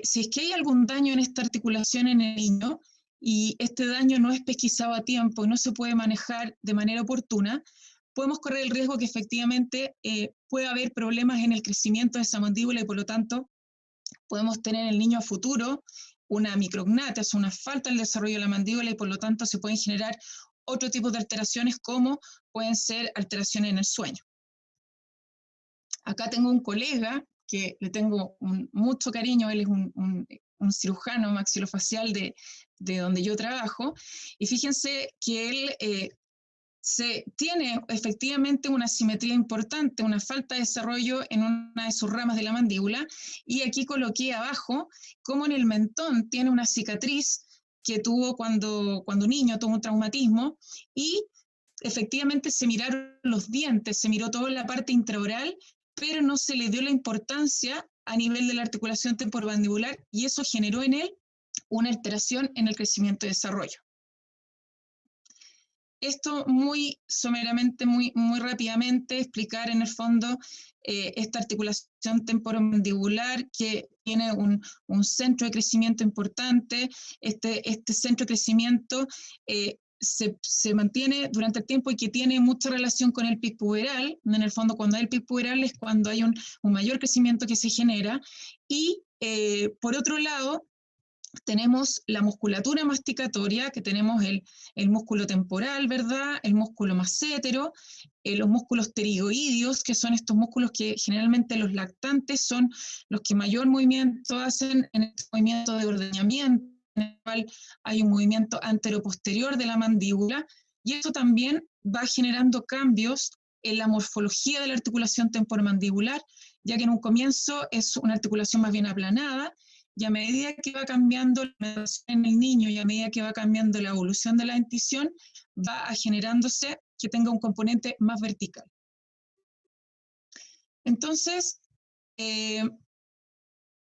C: si es que hay algún daño en esta articulación en el niño y este daño no es pesquisado a tiempo y no se puede manejar de manera oportuna, podemos correr el riesgo que efectivamente pueda haber problemas en el crecimiento de esa mandíbula, y por lo tanto podemos tener en el niño a futuro una micrognatia, es una falta del desarrollo de la mandíbula, y por lo tanto se pueden generar otro tipo de alteraciones, como pueden ser alteraciones en el sueño. Acá tengo un colega que le tengo mucho cariño, él es un cirujano maxilofacial de donde yo trabajo, y fíjense que él tiene efectivamente una asimetría importante, una falta de desarrollo en una de sus ramas de la mandíbula, y aquí coloqué abajo como en el mentón tiene una cicatriz que tuvo cuando niño, tuvo un traumatismo, y efectivamente se miraron los dientes, se miró toda la parte intraoral, pero no se le dio la importancia a nivel de la articulación temporomandibular, y eso generó en él una alteración en el crecimiento y desarrollo. Esto muy someramente, muy rápidamente, explicar en el fondo esta articulación temporomandibular que tiene un centro de crecimiento importante. Este centro de crecimiento se mantiene durante el tiempo y que tiene mucha relación con el pic puberal. En el fondo, cuando hay el pic puberal es cuando hay un mayor crecimiento que se genera. Y por otro lado, tenemos la musculatura masticatoria, que tenemos el músculo temporal, ¿verdad? El músculo massétero, los músculos pterigoideos, que son estos músculos que generalmente los lactantes son los que mayor movimiento hacen en este movimiento de ordeñamiento, en el cual hay un movimiento anteroposterior de la mandíbula, y esto también va generando cambios en la morfología de la articulación temporomandibular, ya que en un comienzo es una articulación más bien aplanada, y a medida que va cambiando la alimentación en el niño y a medida que va cambiando la evolución de la dentición, va generándose que tenga un componente más vertical. Entonces,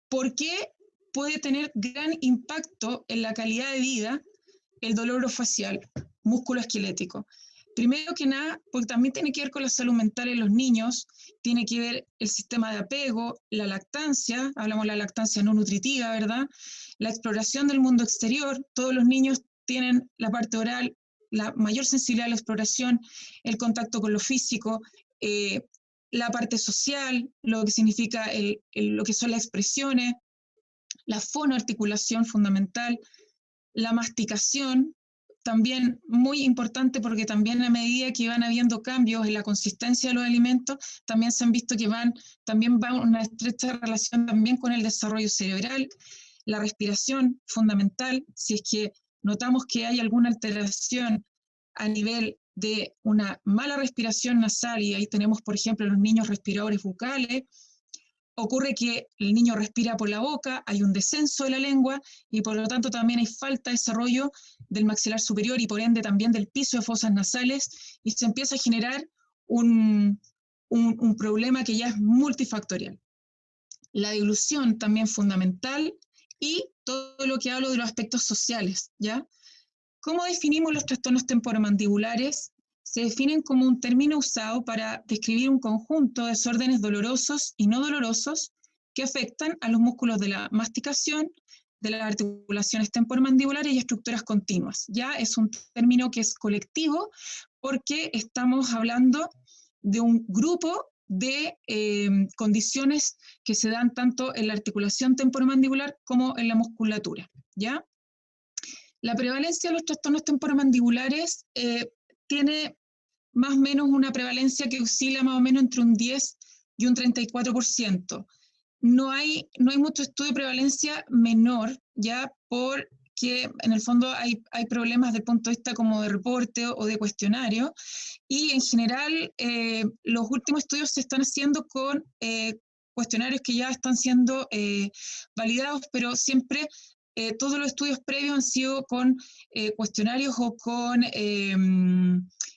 C: ¿por qué puede tener gran impacto en la calidad de vida el dolor orofacial musculoesquelético? Primero que nada, porque también tiene que ver con la salud mental en los niños, tiene que ver el sistema de apego, la lactancia, hablamos de la lactancia no nutritiva, ¿verdad? La exploración del mundo exterior, todos los niños tienen la parte oral, la mayor sensibilidad a la exploración, el contacto con lo físico, la parte social, lo que significa lo que son las expresiones, la fonoarticulación fundamental, la masticación, también muy importante porque también a medida que van habiendo cambios en la consistencia de los alimentos, también se han visto que también va una estrecha relación también con el desarrollo cerebral, la respiración fundamental, si es que notamos que hay alguna alteración a nivel de una mala respiración nasal, y ahí tenemos, por ejemplo, los niños respiradores bucales, ocurre que el niño respira por la boca, hay un descenso de la lengua y por lo tanto también hay falta de desarrollo del maxilar superior y por ende también del piso de fosas nasales y se empieza a generar un problema que ya es multifactorial. La dilución también fundamental y todo lo que hablo de los aspectos sociales, ¿ya? ¿Cómo definimos los trastornos temporomandibulares? Se definen como un término usado para describir un conjunto de desórdenes dolorosos y no dolorosos que afectan a los músculos de la masticación, de las articulaciones temporomandibulares y estructuras continuas. Ya es un término que es colectivo porque estamos hablando de un grupo de condiciones que se dan tanto en la articulación temporomandibular como en la musculatura, ¿ya? La prevalencia de los trastornos temporomandibulares tiene más o menos una prevalencia que oscila más o menos entre un 10 y un 34%. No hay mucho estudio de prevalencia menor, ya porque en el fondo hay problemas desde el punto de vista como de reporte o de cuestionario, y en general los últimos estudios se están haciendo con cuestionarios que ya están siendo validados, pero siempre todos los estudios previos han sido con cuestionarios o con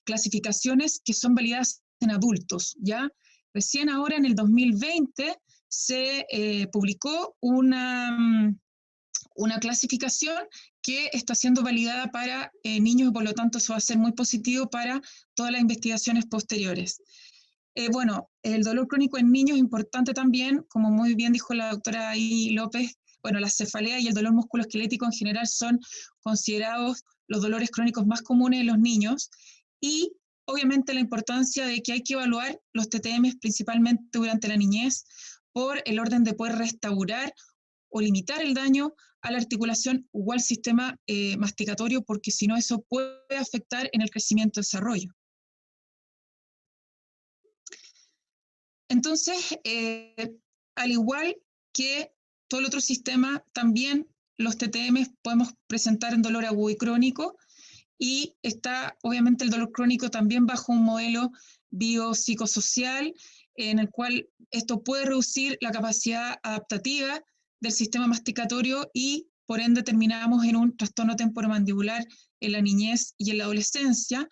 C: clasificaciones que son validadas en adultos, ¿ya? Recién ahora en el 2020 se publicó una clasificación que está siendo validada para niños y por lo tanto eso va a ser muy positivo para todas las investigaciones posteriores. Bueno, el dolor crónico en niños es importante también, como muy bien dijo la doctora Ailey López. Bueno, la cefalea y el dolor musculoesquelético en general son considerados los dolores crónicos más comunes en los niños y obviamente la importancia de que hay que evaluar los TTM principalmente durante la niñez por el orden de poder restaurar o limitar el daño a la articulación o al sistema masticatorio, porque si no eso puede afectar en el crecimiento y desarrollo. Entonces, al igual que todo el otro sistema, también los TTM podemos presentar en dolor agudo y crónico, y está obviamente el dolor crónico también bajo un modelo biopsicosocial en el cual esto puede reducir la capacidad adaptativa del sistema masticatorio y por ende terminamos en un trastorno temporomandibular en la niñez y en la adolescencia.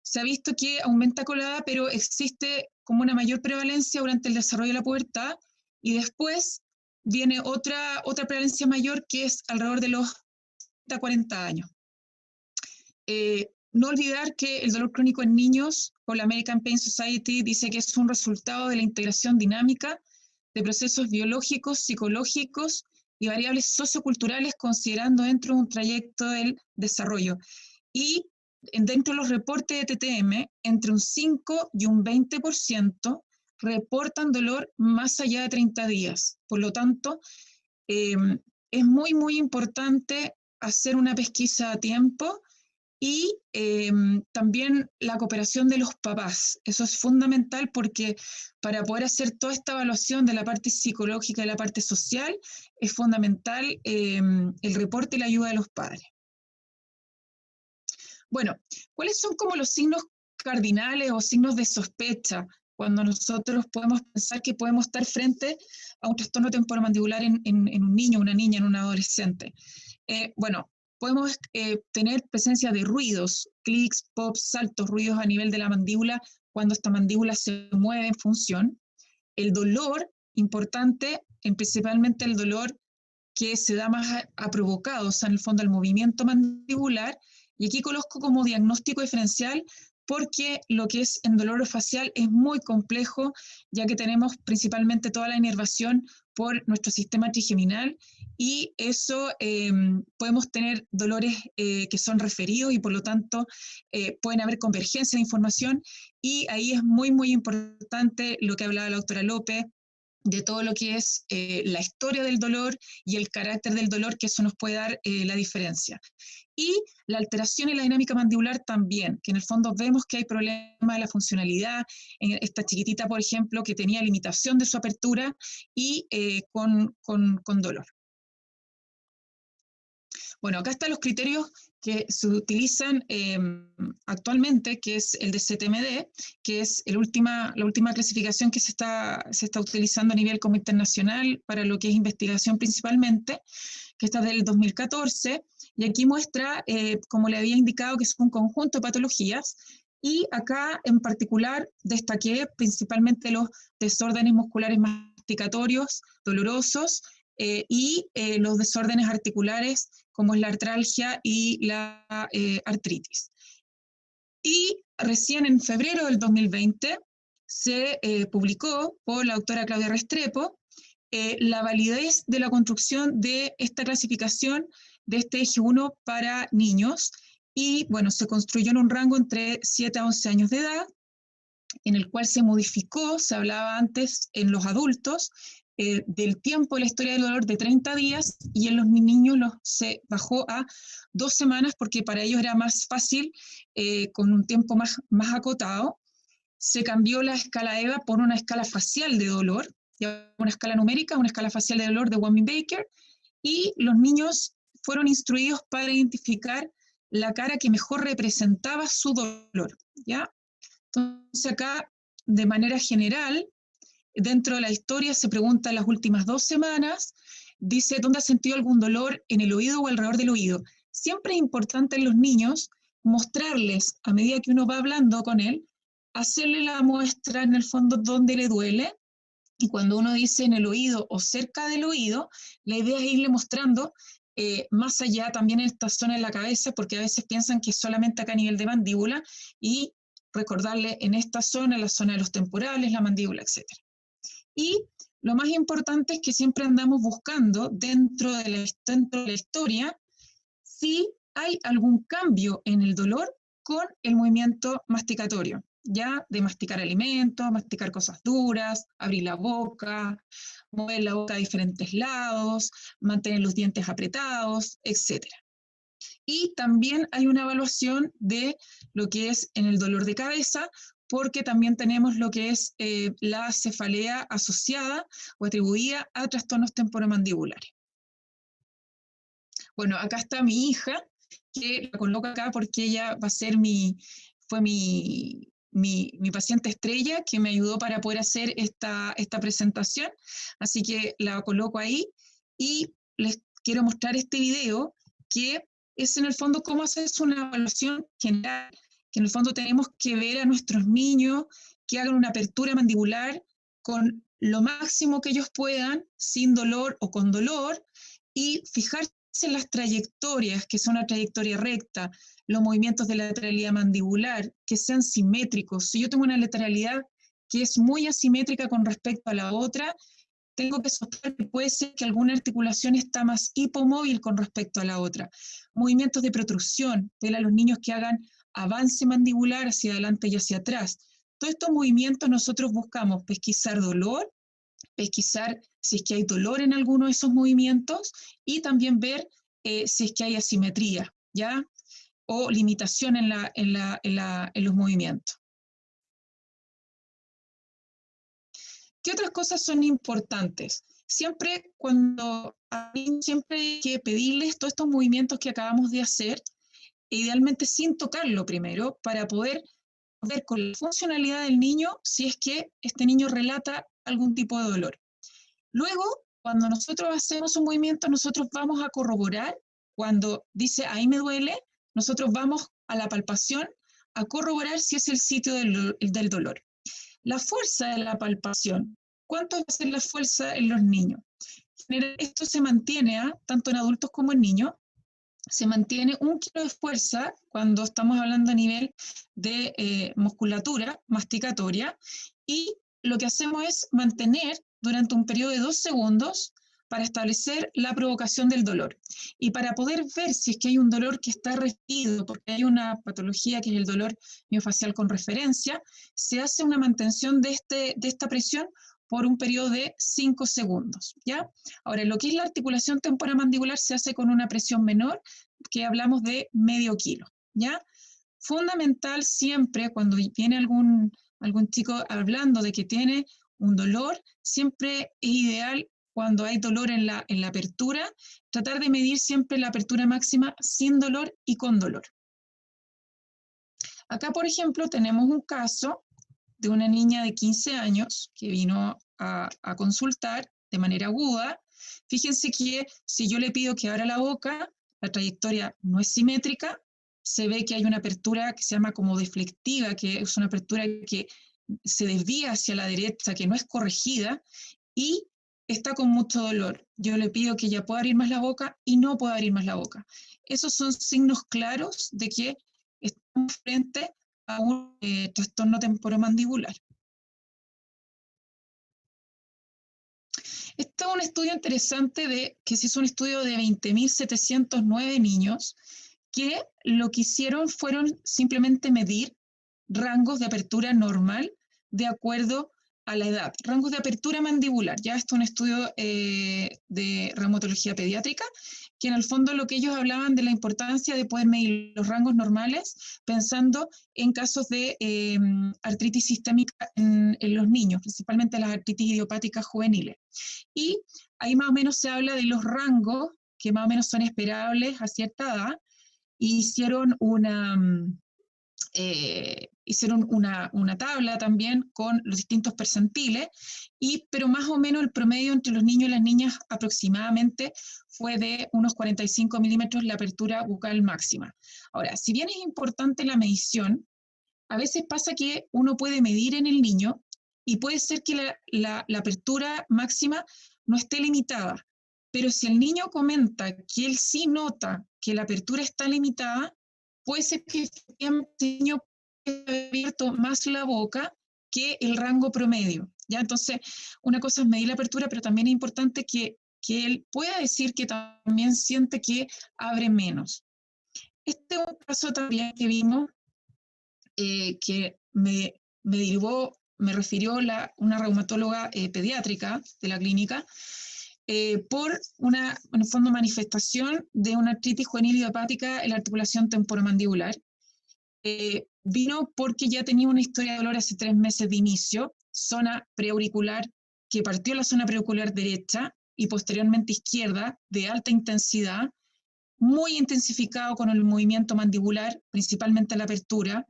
C: Se ha visto que aumenta con la edad, pero existe como una mayor prevalencia durante el desarrollo de la pubertad y después viene otra prevalencia mayor que es alrededor de los 40 años. No olvidar que el dolor crónico en niños, por la American Pain Society, dice que es un resultado de la integración dinámica de procesos biológicos, psicológicos y variables socioculturales considerando dentro de un trayecto del desarrollo. Y dentro de los reportes de TTM, entre un 5 y un 20% reportan dolor más allá de 30 días. Por lo tanto, es muy, muy importante hacer una pesquisa a tiempo y también la cooperación de los papás. Eso es fundamental porque para poder hacer toda esta evaluación de la parte psicológica y la parte social, es fundamental el reporte y la ayuda de los padres. Bueno, ¿cuáles son como los signos cardinales o signos de sospecha cuando nosotros podemos pensar que podemos estar frente a un trastorno temporomandibular en un niño, una niña, en un adolescente? Bueno, podemos tener presencia de ruidos, clics, pops, saltos, ruidos a nivel de la mandíbula cuando esta mandíbula se mueve en función. El dolor, importante, principalmente el dolor que se da más a provocado, o sea, en el fondo el movimiento mandibular. Y aquí coloco como diagnóstico diferencial porque lo que es en dolor orofacial es muy complejo, ya que tenemos principalmente toda la inervación por nuestro sistema trigeminal y eso podemos tener dolores que son referidos y por lo tanto pueden haber convergencia de información y ahí es muy, muy importante lo que hablaba la doctora López, de todo lo que es la historia del dolor y el carácter del dolor, que eso nos puede dar la diferencia. y la alteración en la dinámica mandibular también, que en el fondo vemos que hay problemas de la funcionalidad, en esta chiquitita, por ejemplo, que tenía limitación de su apertura y con dolor. Bueno, acá están los criterios que se utilizan actualmente, que es el de CTMD, que es la última clasificación que se está utilizando a nivel como internacional para lo que es investigación principalmente, que está del 2014, y aquí muestra, como le había indicado, que es un conjunto de patologías, y acá en particular destaqué principalmente los desórdenes musculares masticatorios dolorosos y los desórdenes articulares como es la artralgia y la artritis. Y recién en febrero del 2020 se publicó por la doctora Claudia Restrepo la validez de la construcción de esta clasificación de este eje 1 para niños, y bueno, se construyó en un rango entre 7 a 11 años de edad, en el cual se modificó, se hablaba antes en los adultos, del tiempo de la historia del dolor de 30 días, y en los niños se bajó a 2 semanas, porque para ellos era más fácil, con un tiempo más acotado. Se cambió la escala EVA por una escala facial de dolor, una escala numérica, una escala facial de dolor de Wellman-Baker, y los niños fueron instruidos para identificar la cara que mejor representaba su dolor, ¿ya? Entonces acá, de manera general, dentro de la historia se pregunta las últimas 2 semanas, dice dónde ha sentido algún dolor en el oído o alrededor del oído. Siempre es importante en los niños mostrarles, a medida que uno va hablando con él, hacerle la muestra en el fondo dónde le duele, y cuando uno dice en el oído o cerca del oído, la idea es irle mostrando más allá también en esta zona de la cabeza, porque a veces piensan que es solamente acá a nivel de mandíbula, y recordarle en esta zona, la zona de los temporales, la mandíbula, etc. Y lo más importante es que siempre andamos buscando dentro de la historia si hay algún cambio en el dolor con el movimiento masticatorio, ya de masticar alimentos, masticar cosas duras, abrir la boca, mover la boca a diferentes lados, mantener los dientes apretados, etc. Y también hay una evaluación de lo que es en el dolor de cabeza, porque también tenemos lo que es la cefalea asociada o atribuida a trastornos temporomandibulares. Bueno, acá está mi hija, que la coloco acá porque ella va a ser fue mi paciente estrella, que me ayudó para poder hacer esta presentación, así que la coloco ahí, y les quiero mostrar este video, que es en el fondo cómo hacer una evaluación general, que en el fondo tenemos que ver a nuestros niños que hagan una apertura mandibular con lo máximo que ellos puedan, sin dolor o con dolor, y fijarse en las trayectorias, que son una trayectoria recta, los movimientos de lateralidad mandibular, que sean simétricos. Si yo tengo una lateralidad que es muy asimétrica con respecto a la otra, tengo que sospechar que puede ser que alguna articulación está más hipomóvil con respecto a la otra. Movimientos de protrusión, ver a los niños que hagan avance mandibular hacia adelante y hacia atrás. Todos estos movimientos nosotros buscamos pesquisar dolor, pesquisar si es que hay dolor en alguno de esos movimientos, y también ver si es que hay asimetría, ¿ya? O limitación en los movimientos. ¿Qué otras cosas son importantes? Siempre hay que pedirles todos estos movimientos que acabamos de hacer, idealmente sin tocarlo primero, para poder ver con la funcionalidad del niño si es que este niño relata algún tipo de dolor. Luego, cuando nosotros hacemos un movimiento, nosotros vamos a corroborar, cuando dice ahí me duele, nosotros vamos a la palpación a corroborar si es el sitio del dolor. La fuerza de la palpación, ¿cuánto va a ser la fuerza en los niños? Esto se mantiene, tanto en adultos como en niños, se mantiene 1 kilo de fuerza cuando estamos hablando a nivel de musculatura masticatoria, y lo que hacemos es mantener durante un periodo de 2 segundos para establecer la provocación del dolor. Y para poder ver si es que hay un dolor que está referido, porque hay una patología que es el dolor miofacial con referencia, se hace una mantención de esta presión por un periodo de 5 segundos, ¿ya? Ahora, lo que es la articulación temporomandibular se hace con una presión menor que hablamos de medio kilo, ¿ya? Fundamental siempre cuando viene algún chico hablando de que tiene un dolor, siempre es ideal cuando hay dolor en la apertura, tratar de medir siempre la apertura máxima sin dolor y con dolor. Acá, por ejemplo, tenemos un caso de una niña de 15 años que vino a consultar de manera aguda. Fíjense que si yo le pido que abra la boca, la trayectoria no es simétrica, se ve que hay una apertura que se llama como deflectiva, que es una apertura que se desvía hacia la derecha, que no es corregida, y está con mucho dolor. Yo le pido que ella pueda abrir más la boca y no puede abrir más la boca. Esos son signos claros de que estamos frente a un trastorno temporomandibular. Este es un estudio interesante que se hizo un estudio de 20.709 niños que lo que hicieron fueron simplemente medir rangos de apertura normal de acuerdo a la edad, rangos de apertura mandibular. Ya esto es un estudio de reumatología pediátrica, que en el fondo lo que ellos hablaban de la importancia de poder medir los rangos normales pensando en casos de artritis sistémica en los niños, principalmente las artritis idiopáticas juveniles. Y ahí más o menos se habla de los rangos que más o menos son esperables a cierta edad, y hicieron una tabla también con los distintos percentiles, pero más o menos el promedio entre los niños y las niñas aproximadamente fue de unos 45 milímetros la apertura bucal máxima. Ahora, si bien es importante la medición, a veces pasa que uno puede medir en el niño y puede ser que la apertura máxima no esté limitada, pero si el niño comenta que él sí nota que la apertura está limitada, puede ser que el niño haya abierto más la boca que el rango promedio, ¿ya? Entonces, una cosa es medir la apertura, pero también es importante que él pueda decir que también siente que abre menos. Este es un caso también que vimos que me refirió una reumatóloga pediátrica de la clínica por en el fondo, manifestación de una artritis juvenil idiopática en la articulación temporomandibular. Vino porque ya tenía una historia de dolor hace 3 meses de inicio, zona preauricular, que partió la zona preauricular derecha y posteriormente izquierda, de alta intensidad, muy intensificado con el movimiento mandibular, principalmente la apertura,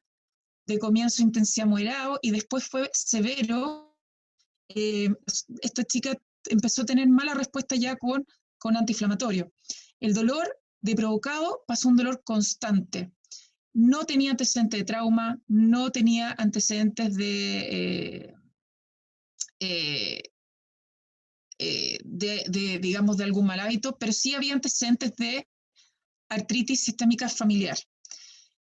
C: de comienzo intensidad moderado y después fue severo. Esta chica empezó a tener mala respuesta ya con antiinflamatorio. El dolor de provocado pasó a un dolor constante. No tenía antecedentes de trauma, no tenía antecedentes digamos, de algún mal hábito, pero sí había antecedentes de artritis sistémica familiar.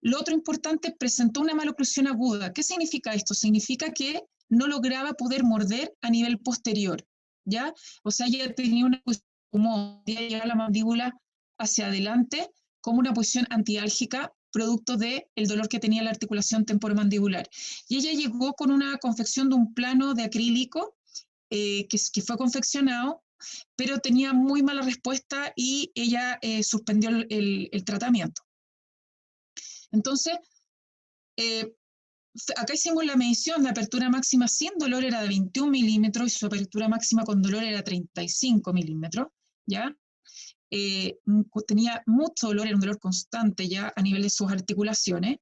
C: Lo otro importante, presentó una maloclusión aguda. ¿Qué significa esto? Significa que no lograba poder morder a nivel posterior, ¿ya? O sea, ella tenía una posición como llevar la mandíbula hacia adelante, como una posición antiálgica, producto del dolor que tenía la articulación temporomandibular. Y ella llegó con una confección de un plano de acrílico que fue confeccionado, pero tenía muy mala respuesta y ella suspendió el tratamiento. Entonces, acá hicimos la medición, la apertura máxima sin dolor era de 21 milímetros y su apertura máxima con dolor era 35 milímetros, ¿ya? Tenía mucho dolor, era un dolor constante ya a nivel de sus articulaciones.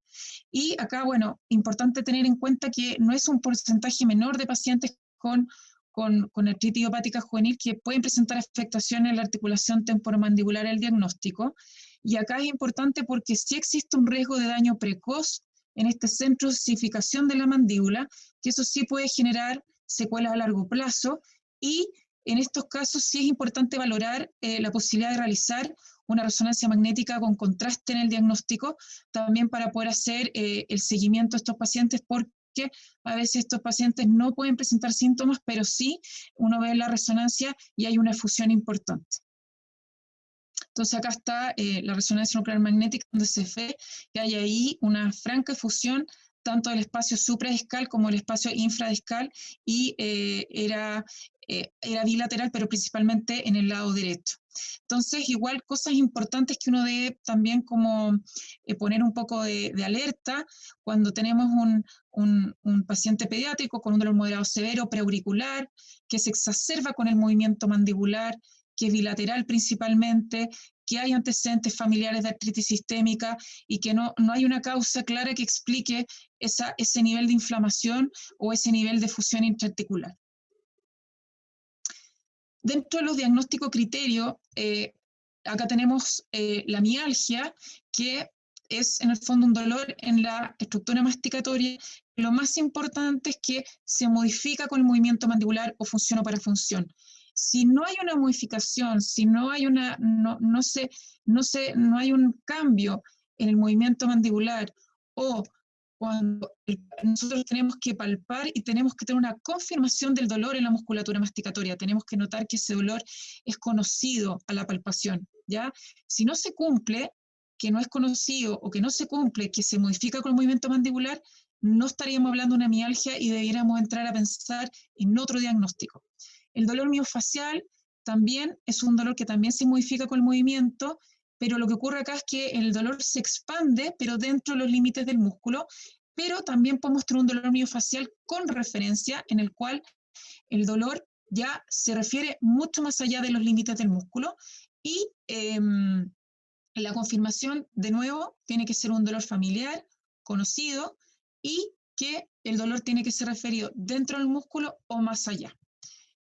C: Y acá, bueno, importante tener en cuenta que no es un porcentaje menor de pacientes con artritis idiopática juvenil que pueden presentar afectaciones en la articulación temporomandibular el diagnóstico. Y acá es importante porque sí existe un riesgo de daño precoz en este centro de osificación de la mandíbula, que eso sí puede generar secuelas a largo plazo, y en estos casos sí es importante valorar la posibilidad de realizar una resonancia magnética con contraste en el diagnóstico, también para poder hacer el seguimiento de estos pacientes, porque a veces estos pacientes no pueden presentar síntomas, pero sí uno ve la resonancia y hay una efusión importante. Entonces acá está la resonancia nuclear magnética, donde se ve que hay ahí una franca efusión tanto del espacio supradiscal como del espacio infradiscal, y era bilateral, pero principalmente en el lado derecho. Entonces, igual cosas importantes que uno debe también como poner un poco de alerta cuando tenemos un paciente pediátrico con un dolor moderado severo preauricular, que se exacerba con el movimiento mandibular, que es bilateral principalmente, que hay antecedentes familiares de artritis sistémica y que no hay una causa clara que explique ese nivel de inflamación o ese nivel de fusión intraarticular. Dentro de los diagnósticos criterios, acá tenemos la mialgia, que es en el fondo un dolor en la estructura masticatoria. Lo más importante es que se modifica con el movimiento mandibular o función o parafunción. Si no hay una modificación, si no hay no hay un cambio en el movimiento mandibular, o cuando nosotros tenemos que palpar y tenemos que tener una confirmación del dolor en la musculatura masticatoria, tenemos que notar que ese dolor es conocido a la palpación, ¿ya? Si no se cumple, que no es conocido, o que no se cumple, que se modifica con el movimiento mandibular, no estaríamos hablando de una mialgia y debiéramos entrar a pensar en otro diagnóstico. El dolor miofacial también es un dolor que también se modifica con el movimiento, pero lo que ocurre acá es que el dolor se expande, pero dentro de los límites del músculo, pero también podemos tener un dolor miofacial con referencia, en el cual el dolor ya se refiere mucho más allá de los límites del músculo, y la confirmación, de nuevo, tiene que ser un dolor familiar, conocido, y que el dolor tiene que ser referido dentro del músculo o más allá.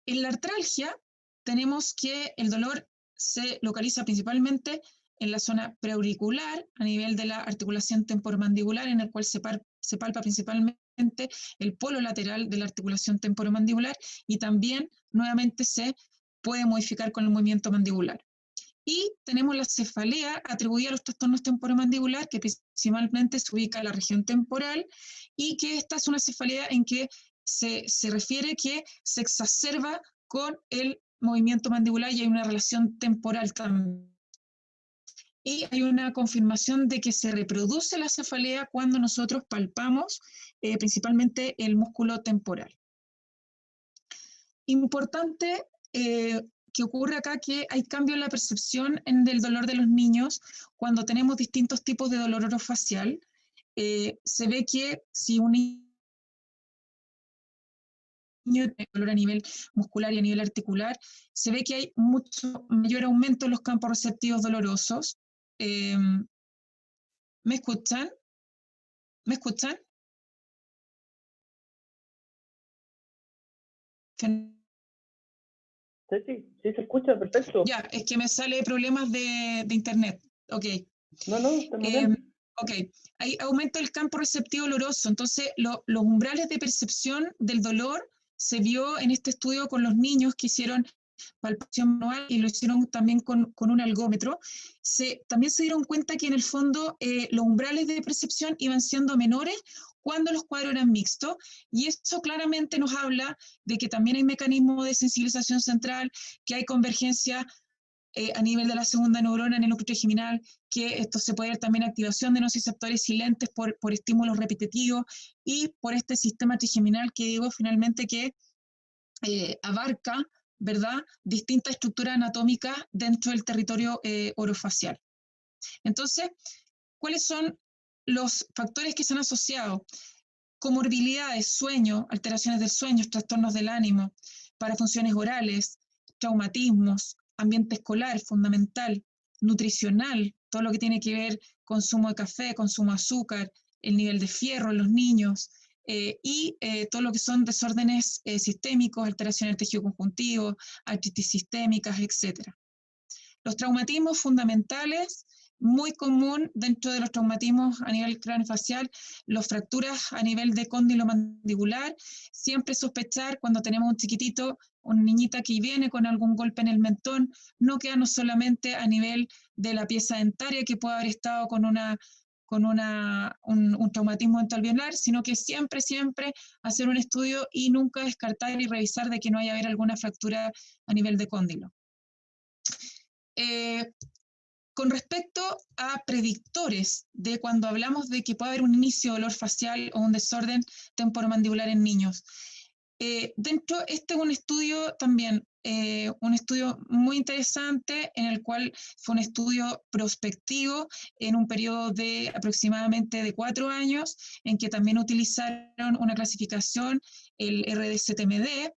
C: En la artralgia tenemos que el dolor se localiza principalmente en la zona preauricular, a nivel de la articulación temporomandibular, en el cual se palpa principalmente el polo lateral de la articulación temporomandibular, y también nuevamente se puede modificar con el movimiento mandibular. Y tenemos la cefalea atribuida a los trastornos temporomandibular, que principalmente se ubica en la región temporal, y que esta es una cefalea en que se refiere que se exacerba con el movimiento mandibular y hay una relación temporal también. Y hay una confirmación de que se reproduce la cefalea cuando nosotros palpamos principalmente el músculo temporal. Importante que ocurre acá que hay cambio en la percepción del dolor de los niños cuando tenemos distintos tipos de dolor orofacial. Se ve que si un niño tiene dolor a nivel muscular y a nivel articular, se ve que hay mucho mayor aumento en los campos receptivos dolorosos. ¿Me escuchan? ¿Me escuchan?
A: Sí, se escucha, perfecto.
C: Ya, es que me sale problemas de internet. Ok.
A: No, está muy bien.
C: Ok, hay aumento del campo receptivo doloroso, entonces los umbrales de percepción del dolor se vio en este estudio con los niños que hicieron palpación manual y lo hicieron también con un algómetro. También se dieron cuenta que en el fondo los umbrales de percepción iban siendo menores cuando los cuadros eran mixtos, y eso claramente nos habla de que también hay mecanismos de sensibilización central, que hay convergencia a nivel de la segunda neurona en el núcleo trigeminal, que esto se puede ver también activación de nociceptores silentes por estímulos repetitivos y por este sistema trigeminal que digo finalmente que abarca, ¿verdad?, distintas estructuras anatómicas dentro del territorio orofacial. Entonces, ¿cuáles son los factores que se han asociado? Comorbilidades, sueño, alteraciones del sueño, trastornos del ánimo, parafunciones orales, traumatismos, ambiente escolar, fundamental, nutricional, todo lo que tiene que ver consumo de café, consumo de azúcar, el nivel de fierro en los niños, y todo lo que son desórdenes sistémicos, alteraciones del tejido conjuntivo, artritis sistémicas, etc. Los traumatismos fundamentales, muy común dentro de los traumatismos a nivel craneofacial, las fracturas a nivel de cóndilo mandibular, siempre sospechar cuando tenemos un chiquitito, una niñita que viene con algún golpe en el mentón, no quedarnos solamente a nivel de la pieza dentaria que puede haber estado con un traumatismo dental-alveolar, sino que siempre hacer un estudio y nunca descartar y revisar de que no haya haber alguna fractura a nivel de cóndilo. Con respecto a predictores de cuando hablamos de que puede haber un inicio de dolor facial o un desorden temporomandibular en niños, este es un estudio también un estudio muy interesante en el cual fue un estudio prospectivo en un periodo de aproximadamente de 4 años, en que también utilizaron una clasificación, el RDCTMD,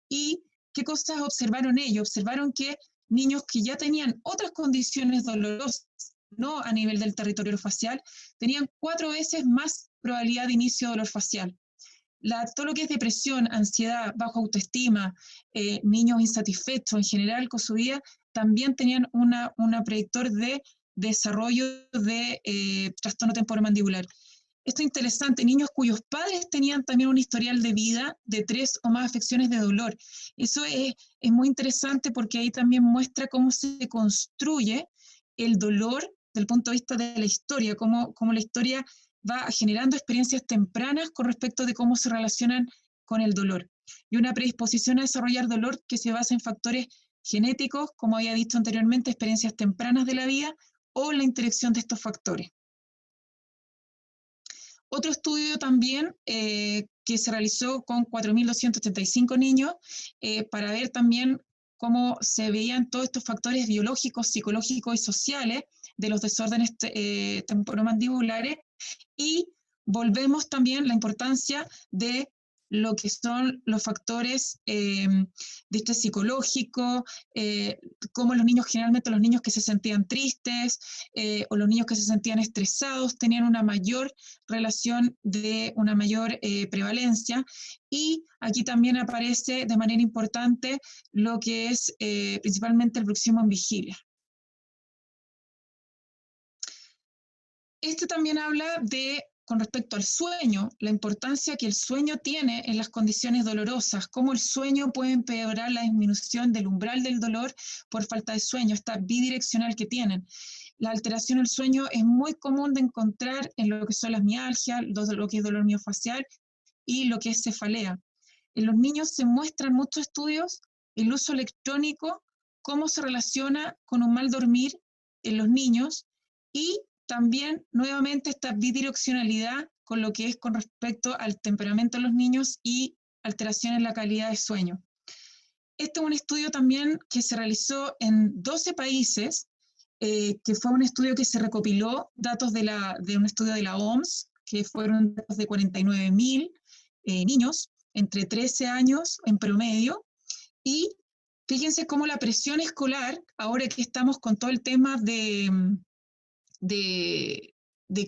C: y ¿qué cosas observaron ellos? Observaron que niños que ya tenían otras condiciones dolorosas, no a nivel del territorio facial, tenían 4 veces más probabilidad de inicio de dolor facial. Todo lo que es depresión, ansiedad, baja autoestima, niños insatisfechos en general con su vida, también tenían una predictor de desarrollo de trastorno temporomandibular. Esto es interesante, niños cuyos padres tenían también un historial de vida de 3 o más afecciones de dolor. Eso es muy interesante porque ahí también muestra cómo se construye el dolor desde el punto de vista de la historia, cómo la historia va generando experiencias tempranas con respecto de cómo se relacionan con el dolor. Y una predisposición a desarrollar dolor que se basa en factores genéticos, como había dicho anteriormente, experiencias tempranas de la vida o la interacción de estos factores. Otro estudio también que se realizó con 4.235 niños para ver también cómo se veían todos estos factores biológicos, psicológicos y sociales de los desórdenes temporomandibulares, y volvemos también la importancia de lo que son los factores de estrés psicológico, como generalmente los niños que se sentían tristes o los niños que se sentían estresados tenían una mayor relación de una mayor prevalencia, y aquí también aparece de manera importante lo que es principalmente el bruxismo en vigilia. Este también habla de, con respecto al sueño, la importancia que el sueño tiene en las condiciones dolorosas, cómo el sueño puede empeorar la disminución del umbral del dolor por falta de sueño, esta bidireccional que tienen. La alteración del sueño es muy común de encontrar en lo que son las mialgias, lo que es dolor miofacial y lo que es cefalea. En los niños se muestran muchos estudios el uso electrónico, cómo se relaciona con un mal dormir en los niños, y también nuevamente esta bidireccionalidad con lo que es con respecto al temperamento de los niños y alteración en la calidad de sueño. Este es un estudio también que se realizó en 12 países, que fue un estudio que se recopiló datos de un estudio de la OMS, que fueron datos de 49.000 niños entre 13 años en promedio, y fíjense cómo la presión escolar, ahora que estamos con todo el tema de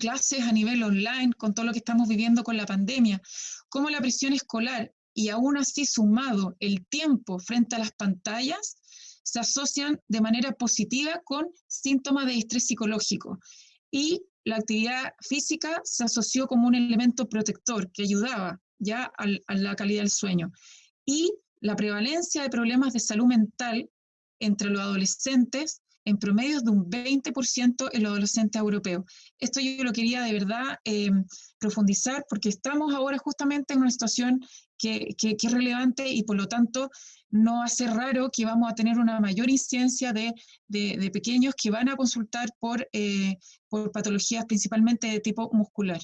C: clases a nivel online, con todo lo que estamos viviendo con la pandemia, cómo la presión escolar y aún así sumado el tiempo frente a las pantallas se asocian de manera positiva con síntomas de estrés psicológico. Y la actividad física se asoció como un elemento protector que ayudaba ya a la calidad del sueño. Y la prevalencia de problemas de salud mental entre los adolescentes en promedio de un 20% en los adolescentes europeos. Esto yo lo quería de verdad profundizar, porque estamos ahora justamente en una situación que es relevante, y por lo tanto no va a ser raro que vamos a tener una mayor incidencia de pequeños que van a consultar por patologías principalmente de tipo muscular.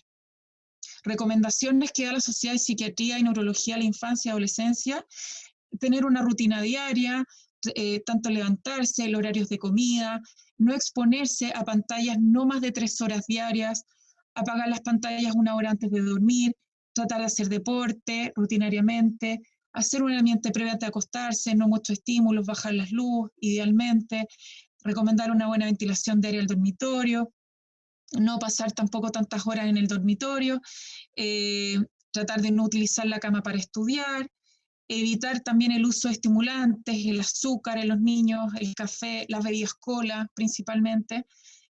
C: Recomendaciones que da la Sociedad de Psiquiatría y Neurología a la Infancia y Adolescencia: tener una rutina diaria, tanto levantarse, los horarios de comida, no exponerse a pantallas no más de 3 horas diarias, apagar las pantallas 1 hora antes de dormir, tratar de hacer deporte rutinariamente, hacer un ambiente previo antes de acostarse, no muchos estímulos, bajar las luces idealmente, recomendar una buena ventilación diaria al dormitorio, no pasar tampoco tantas horas en el dormitorio, tratar de no utilizar la cama para estudiar, evitar también el uso de estimulantes, el azúcar en los niños, el café, las bebidas cola principalmente,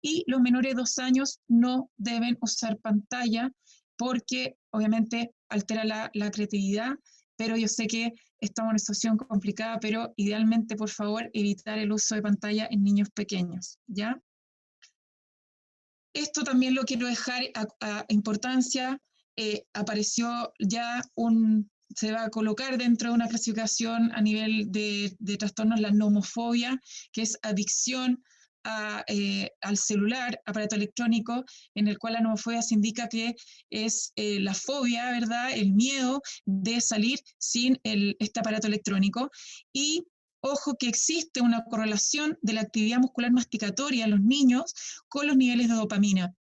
C: y los menores de 2 años no deben usar pantalla porque obviamente altera la creatividad, pero yo sé que estamos en una situación complicada, pero idealmente, por favor, evitar el uso de pantalla en niños pequeños, ¿ya? Esto también lo quiero dejar a importancia. Apareció ya se va a colocar dentro de una clasificación a nivel de trastornos la nomofobia, que es adicción al celular, aparato electrónico, en el cual la nomofobia se indica que es la fobia, ¿verdad?, el miedo de salir sin este aparato electrónico. Y Ojo que existe una correlación de la actividad muscular masticatoria en los niños con los niveles de dopamina.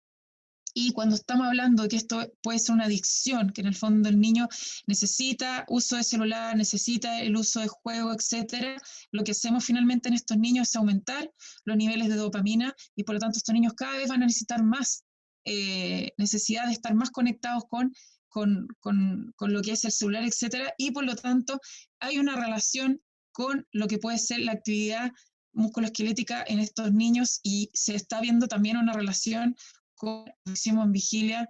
C: Y cuando estamos hablando de que esto puede ser una adicción, que en el fondo el niño necesita uso de celular, necesita el uso de juego, etcétera, lo que hacemos finalmente en estos niños es aumentar los niveles de dopamina y por lo tanto estos niños cada vez van a necesitar más necesidad de estar más conectados con lo que es el celular, etcétera, y por lo tanto hay una relación con lo que puede ser la actividad musculoesquelética en estos niños y se está viendo también una relación con próximo en vigilia,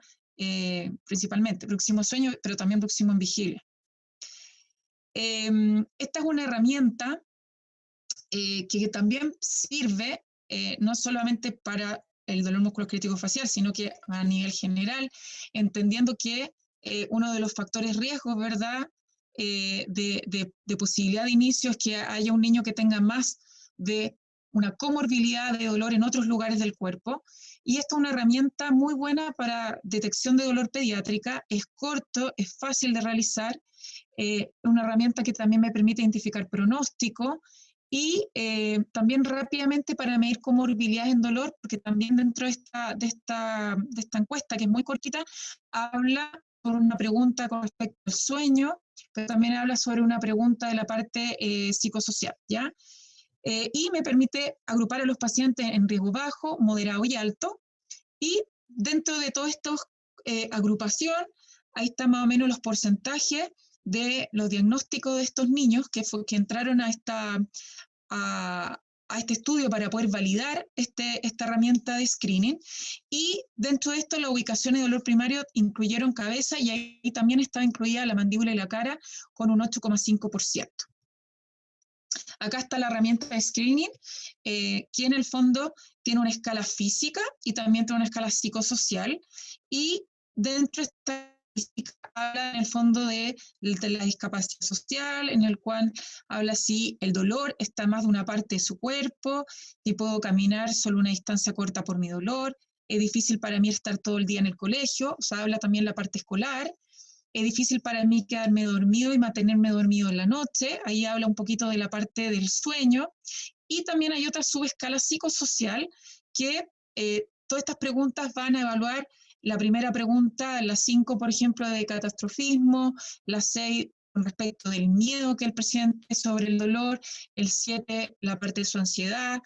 C: principalmente, próximo sueño, pero también próximo en vigilia. Esta es una herramienta que también sirve no solamente para el dolor musculoesquelético facial, sino que a nivel general, entendiendo que uno de los factores riesgos, ¿verdad?, de posibilidad de inicio es que haya un niño que tenga más de una comorbilidad de dolor en otros lugares del cuerpo. Y esta es una herramienta muy buena para detección de dolor pediátrica, es corto, es fácil de realizar, una herramienta que también me permite identificar pronóstico y también rápidamente para medir comorbilidades en dolor, porque también dentro de esta encuesta, que es muy cortita, habla por una pregunta con respecto al sueño, pero también habla sobre una pregunta de la parte psicosocial, ¿ya? Y me permite agrupar a los pacientes en riesgo bajo, moderado y alto, y dentro de toda esta agrupación, ahí están más o menos los porcentajes de los diagnósticos de estos niños que entraron a este estudio para poder validar esta herramienta de screening. Y dentro de esto, las ubicaciones de dolor primario incluyeron cabeza y ahí también estaba incluida la mandíbula y la cara con un 8,5%. Acá está la herramienta de screening, que en el fondo tiene una escala física y también tiene una escala psicosocial. Y dentro de esta habla en el fondo de la discapacidad social, en el cual habla si el dolor está más de una parte de su cuerpo, si puedo caminar solo una distancia corta por mi dolor, es difícil para mí estar todo el día en el colegio, o sea, habla también la parte escolar. Es difícil para mí quedarme dormido y mantenerme dormido en la noche. Ahí habla un poquito de la parte del sueño. Y también hay otra subescala psicosocial que todas estas preguntas van a evaluar la primera pregunta, las 5, por ejemplo, de catastrofismo, las 6 con respecto del miedo que el paciente sobre el dolor, el 7 la parte de su ansiedad,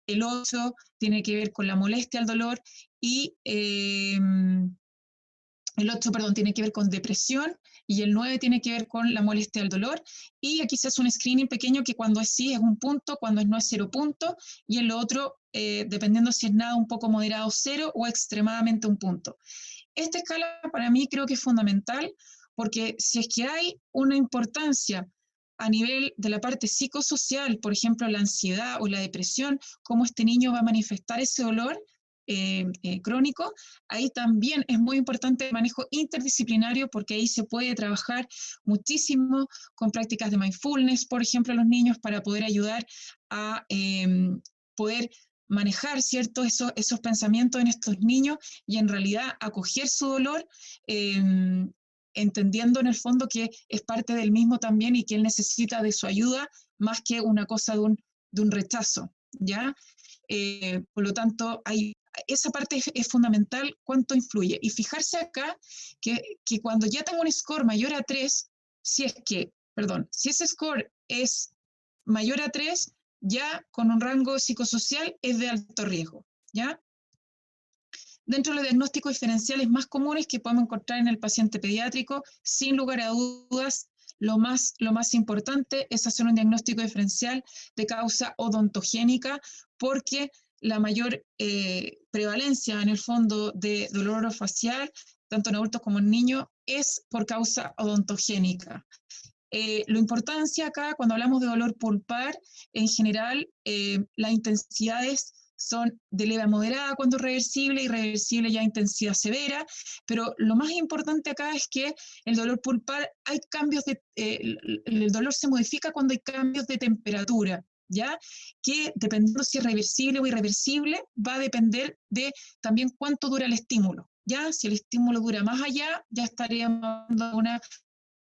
C: el 8 tiene que ver con la molestia al dolor y el 8, perdón, tiene que ver con depresión y el 9 tiene que ver con la molestia del dolor. Y aquí se hace un screening pequeño que cuando es sí es 1 punto, cuando es no es 0 punto, y en lo otro, dependiendo si es nada, un poco moderado 0 o extremadamente 1 punto. Esta escala para mí creo que es fundamental porque si es que hay una importancia a nivel de la parte psicosocial, por ejemplo, la ansiedad o la depresión, cómo este niño va a manifestar ese dolor, crónico, ahí también es muy importante el manejo interdisciplinario porque ahí se puede trabajar muchísimo con prácticas de mindfulness, por ejemplo, a los niños para poder ayudar a poder manejar, ¿cierto?, esos pensamientos en estos niños y en realidad acoger su dolor, entendiendo en el fondo que es parte del mismo también y que él necesita de su ayuda más que una cosa de un rechazo, ¿ya? Por lo tanto, esa parte es fundamental, cuánto influye. Y fijarse acá que cuando ya tengo un score mayor a 3, si ese score es mayor a 3, ya con un rango psicosocial es de alto riesgo, ¿ya? Dentro de los diagnósticos diferenciales más comunes que podemos encontrar en el paciente pediátrico, sin lugar a dudas, lo más importante es hacer un diagnóstico diferencial de causa odontogénica, porque la mayor prevalencia en el fondo de dolor orofacial, tanto en adultos como en niños, es por causa odontogénica. La importancia acá, cuando hablamos de dolor pulpar, en general, las intensidades son de leve a moderada cuando es reversible y reversible ya intensidad severa, pero lo más importante acá es que el dolor pulpar, hay cambios el dolor se modifica cuando hay cambios de temperatura, ¿ya? Que dependiendo si es reversible o irreversible, va a depender de también cuánto dura el estímulo, ¿ya? Si el estímulo dura más allá, ya estaríamos hablando de una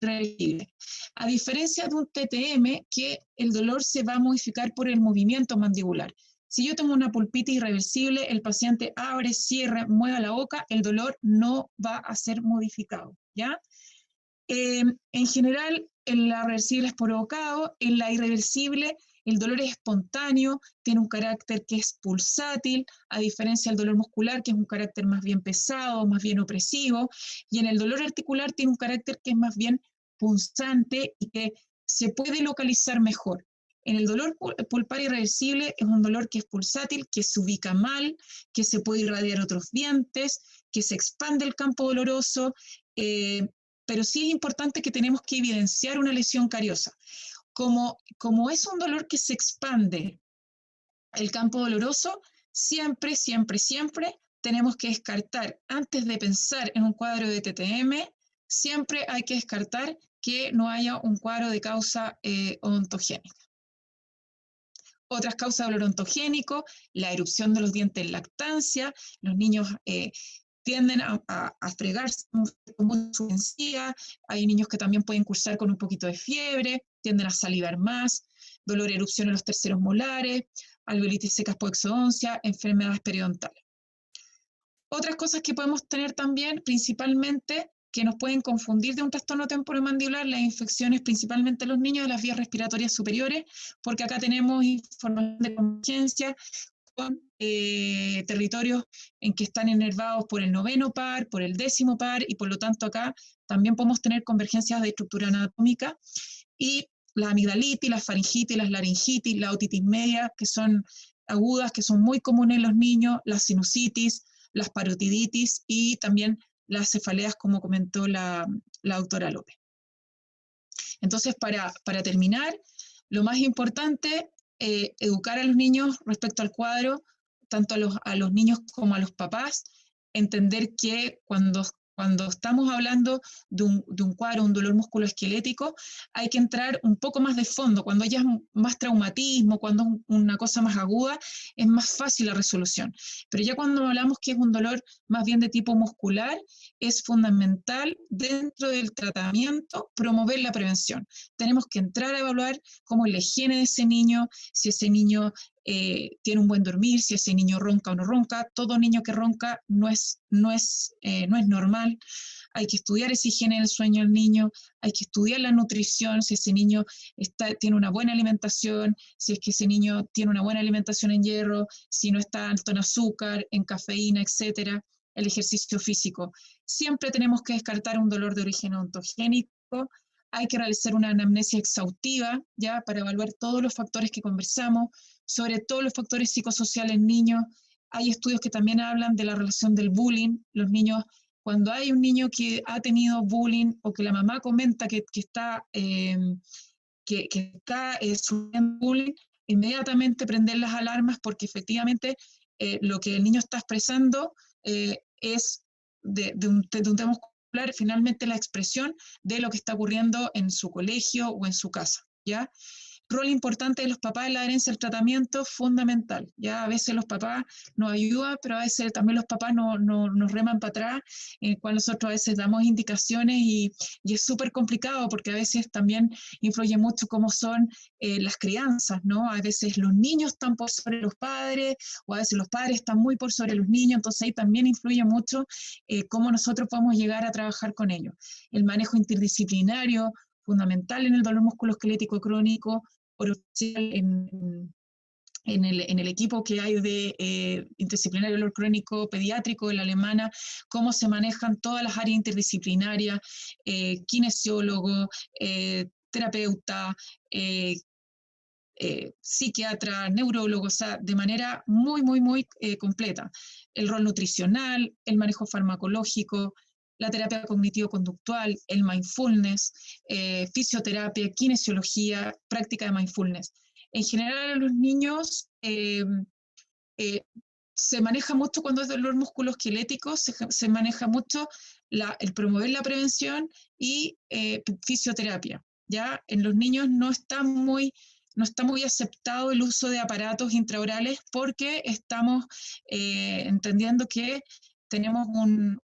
C: irreversible. A diferencia de un TTM, que el dolor se va a modificar por el movimiento mandibular. Si yo tengo una pulpitis irreversible, el paciente abre, cierra, mueva la boca, el dolor no va a ser modificado, ¿ya? En general, en la reversible es provocado, en la irreversible el dolor es espontáneo, tiene un carácter que es pulsátil, a diferencia del dolor muscular, que es un carácter más bien pesado, más bien opresivo, y en el dolor articular tiene un carácter que es más bien punzante y que se puede localizar mejor. En el dolor pulpar irreversible es un dolor que es pulsátil, que se ubica mal, que se puede irradiar a otros dientes, que se expande el campo doloroso, pero sí es importante que tenemos que evidenciar una lesión cariosa. Como es un dolor que se expande el campo doloroso, siempre, siempre, siempre tenemos que descartar, antes de pensar en un cuadro de TTM, siempre hay que descartar que no haya un cuadro de causa odontogénica. Otras causas de dolor odontogénico, la erupción de los dientes en lactancia, los niños tienden a fregarse con su encía, hay niños que también pueden cursar con un poquito de fiebre, tienden a salivar más, dolor y erupción en los terceros molares, alveolitis secas por exodoncia, enfermedades periodontales. Otras cosas que podemos tener también, principalmente, que nos pueden confundir de un trastorno temporomandibular, las infecciones principalmente en los niños de las vías respiratorias superiores, porque acá tenemos información de convergencia con territorios en que están inervados por el 9º par, por el 10º par, y por lo tanto acá también podemos tener convergencias de estructura anatómica, y la amigdalitis, la faringitis, las laringitis, la otitis media, que son agudas, que son muy comunes en los niños, la sinusitis, las parotiditis y también las cefaleas, como comentó la doctora López. Entonces, para terminar, lo más importante, educar a los niños respecto al cuadro, tanto a los niños como a los papás, entender que cuando estamos hablando de un cuadro, un dolor musculoesquelético, hay que entrar un poco más de fondo. Cuando ya es más traumatismo, cuando es una cosa más aguda, es más fácil la resolución. Pero ya cuando hablamos que es un dolor más bien de tipo muscular, es fundamental dentro del tratamiento promover la prevención. Tenemos que entrar a evaluar cómo es la higiene de ese niño, si ese niño tiene un buen dormir, si ese niño ronca o no ronca. Todo niño que ronca no es normal. Hay que estudiar esa higiene del sueño del niño, hay que estudiar la nutrición, si ese niño tiene una buena alimentación, si es que ese niño tiene una buena alimentación en hierro, si no está alto en azúcar, en cafeína, etcétera. El ejercicio físico. Siempre tenemos que descartar un dolor de origen odontogénico. Hay que realizar una anamnesia exhaustiva, ya, para evaluar todos los factores que conversamos, sobre todo los factores psicosociales en niños. Hay estudios que también hablan de la relación del bullying. Los niños, cuando hay un niño que ha tenido bullying o que la mamá comenta que está sufriendo bullying, inmediatamente prender las alarmas, porque efectivamente lo que el niño está expresando es de un tema muscular, finalmente la expresión de lo que está ocurriendo en su colegio o en su casa, ¿ya? Rol importante de los papás en la adherencia al tratamiento, fundamental. Ya a veces los papás nos ayudan, pero a veces también los papás nos reman para atrás, en el cual nosotros a veces damos indicaciones y es súper complicado porque a veces también influye mucho cómo son las crianzas, ¿no? A veces los niños están por sobre los padres, o a veces los padres están muy por sobre los niños, entonces ahí también influye mucho cómo nosotros podemos llegar a trabajar con ellos. El manejo interdisciplinario, fundamental en el dolor musculoesquelético crónico, en el equipo que hay de interdisciplinario dolor crónico pediátrico de la alemana, cómo se manejan todas las áreas interdisciplinarias, kinesiólogo, terapeuta, psiquiatra, neurólogo, o sea, de manera muy, muy, muy completa. El rol nutricional, el manejo farmacológico, la terapia cognitivo-conductual, el mindfulness, fisioterapia, kinesiología, práctica de mindfulness. En general, a los niños se maneja mucho cuando es dolor musculoesquelético, se maneja mucho el promover la prevención y fisioterapia. ¿Ya? En los niños no está muy aceptado el uso de aparatos intraorales porque estamos entendiendo que tenemos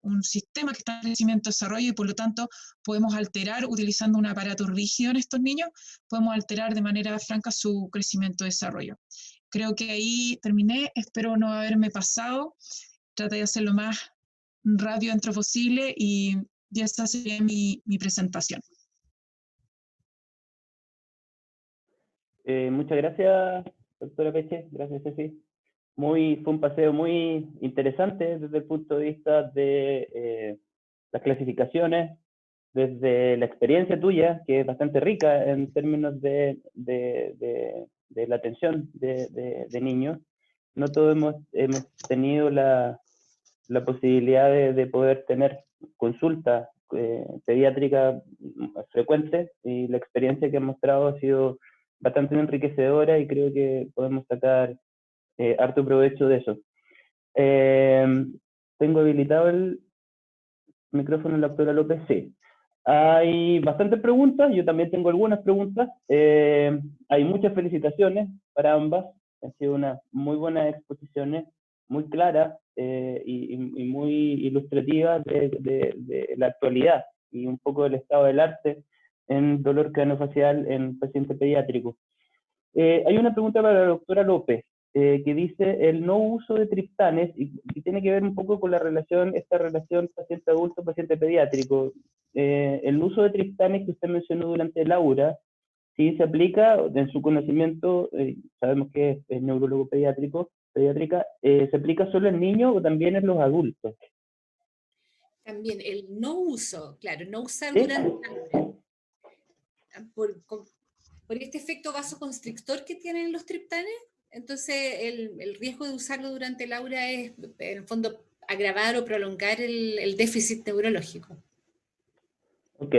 C: un sistema que está en crecimiento-desarrollo y por lo tanto podemos alterar, utilizando un aparato rígido en estos niños, podemos alterar de manera franca su crecimiento-desarrollo. Creo que ahí terminé, espero no haberme pasado, traté de hacer lo más rápido dentro posible y esa sería mi presentación.
A: Muchas gracias, doctora Peche, gracias Ceci. Fue un paseo muy interesante desde el punto de vista de las clasificaciones, desde la experiencia tuya, que es bastante rica en términos de la atención de niños. No todos hemos tenido la posibilidad de poder tener consultas pediátricas frecuentes, y la experiencia que has mostrado ha sido bastante enriquecedora y creo que podemos sacar harto provecho de eso. Tengo habilitado el micrófono de la doctora López, sí. Hay bastantes preguntas, yo también tengo algunas preguntas. Hay muchas felicitaciones para ambas, han sido unas muy buenas exposiciones, muy claras y muy ilustrativas de la actualidad y un poco del estado del arte en dolor craneofacial en pacientes pediátricos. Hay una pregunta para la doctora López, que dice el no uso de triptanes, y tiene que ver un poco con esta relación paciente adulto, paciente pediátrico. El uso de triptanes que usted mencionó durante el aula, sí se aplica, en su conocimiento, sabemos que es neurólogo pediátrica, ¿se aplica solo en niños o también en los adultos?
B: También el no uso, claro, no usar
A: ¿Sí?
B: durante la hora. Por este efecto vasoconstrictor que tienen los triptanes, entonces el riesgo de usarlo durante el aura es, en el fondo, agravar o prolongar el déficit neurológico.
A: Ok.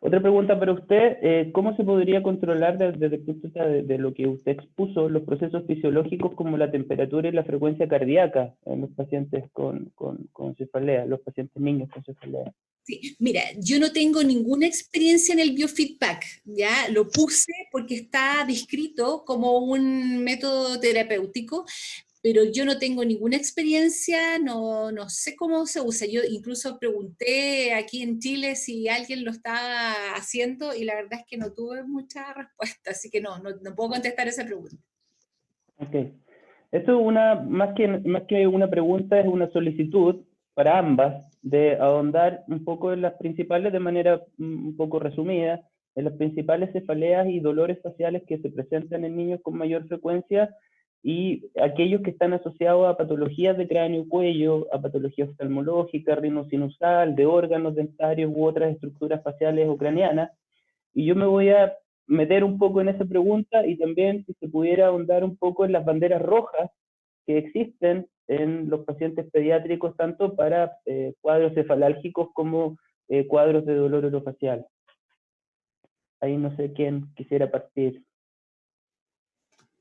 A: Otra pregunta para usted, ¿cómo se podría controlar desde el punto de vista de lo que usted expuso los procesos fisiológicos como la temperatura y la frecuencia cardíaca en los pacientes con cefalea, los pacientes niños con cefalea?
B: Sí, mira, yo no tengo ninguna experiencia en el biofeedback, ya lo puse porque está descrito como un método terapéutico, pero yo no tengo ninguna experiencia, no sé cómo se usa. Yo incluso pregunté aquí en Chile si alguien lo estaba haciendo y la verdad es que no tuve mucha respuesta, así que no puedo contestar esa pregunta.
A: Ok. Esto es más que una pregunta, es una solicitud para ambas de ahondar un poco en las principales, de manera un poco resumida, en las principales cefaleas y dolores faciales que se presentan en niños con mayor frecuencia y aquellos que están asociados a patologías de cráneo-cuello, a patología oftalmológica, rinosinusal, de órganos dentarios u otras estructuras faciales o craneanas. Y yo me voy a meter un poco en esa pregunta y también si se pudiera ahondar un poco en las banderas rojas que existen en los pacientes pediátricos, tanto para cuadros cefalálgicos como cuadros de dolor orofacial. Ahí no sé quién quisiera partir.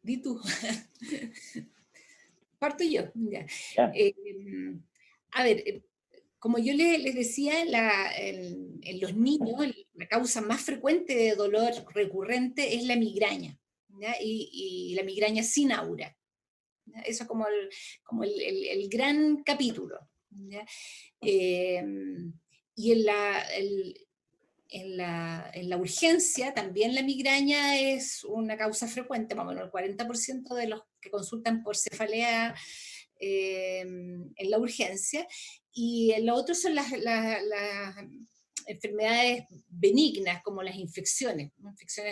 B: Di tú. Parto yo. Ya.
A: ¿Ya?
B: A ver, como yo les decía, en los niños la causa más frecuente de dolor recurrente es la migraña, ¿ya? Y la migraña sin aura. ¿Ya? Eso es como el gran capítulo. ¿Ya? Y en la urgencia también la migraña es una causa frecuente, más o menos el 40% de los que consultan por cefalea en la urgencia, y lo otro son las enfermedades benignas como las infecciones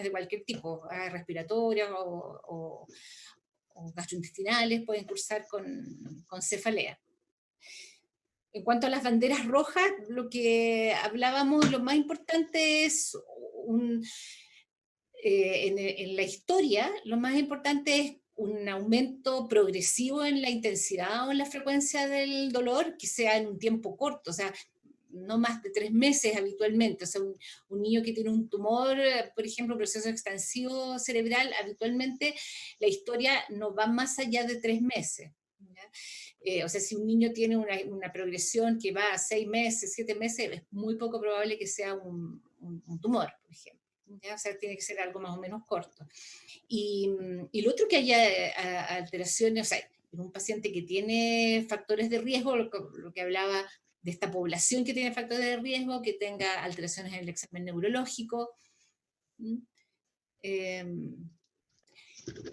B: de cualquier tipo, respiratorias o gastrointestinales, pueden cursar con cefalea. En cuanto a las banderas rojas, lo que hablábamos, lo más importante es en la historia, lo más importante es un aumento progresivo en la intensidad o en la frecuencia del dolor, que sea en un tiempo corto, o sea, no más de 3 meses habitualmente. O sea, un niño que tiene un tumor, por ejemplo, proceso expansivo cerebral, habitualmente la historia no va más allá de 3 meses. O sea, si un niño tiene una progresión que va a 6 meses, 7 meses, es muy poco probable que sea un tumor, por ejemplo. ¿Ya? O sea, tiene que ser algo más o menos corto. Y lo otro que haya alteraciones, o sea, en un paciente que tiene factores de riesgo, lo que hablaba de esta población que tiene factores de riesgo, que tenga alteraciones en el examen neurológico.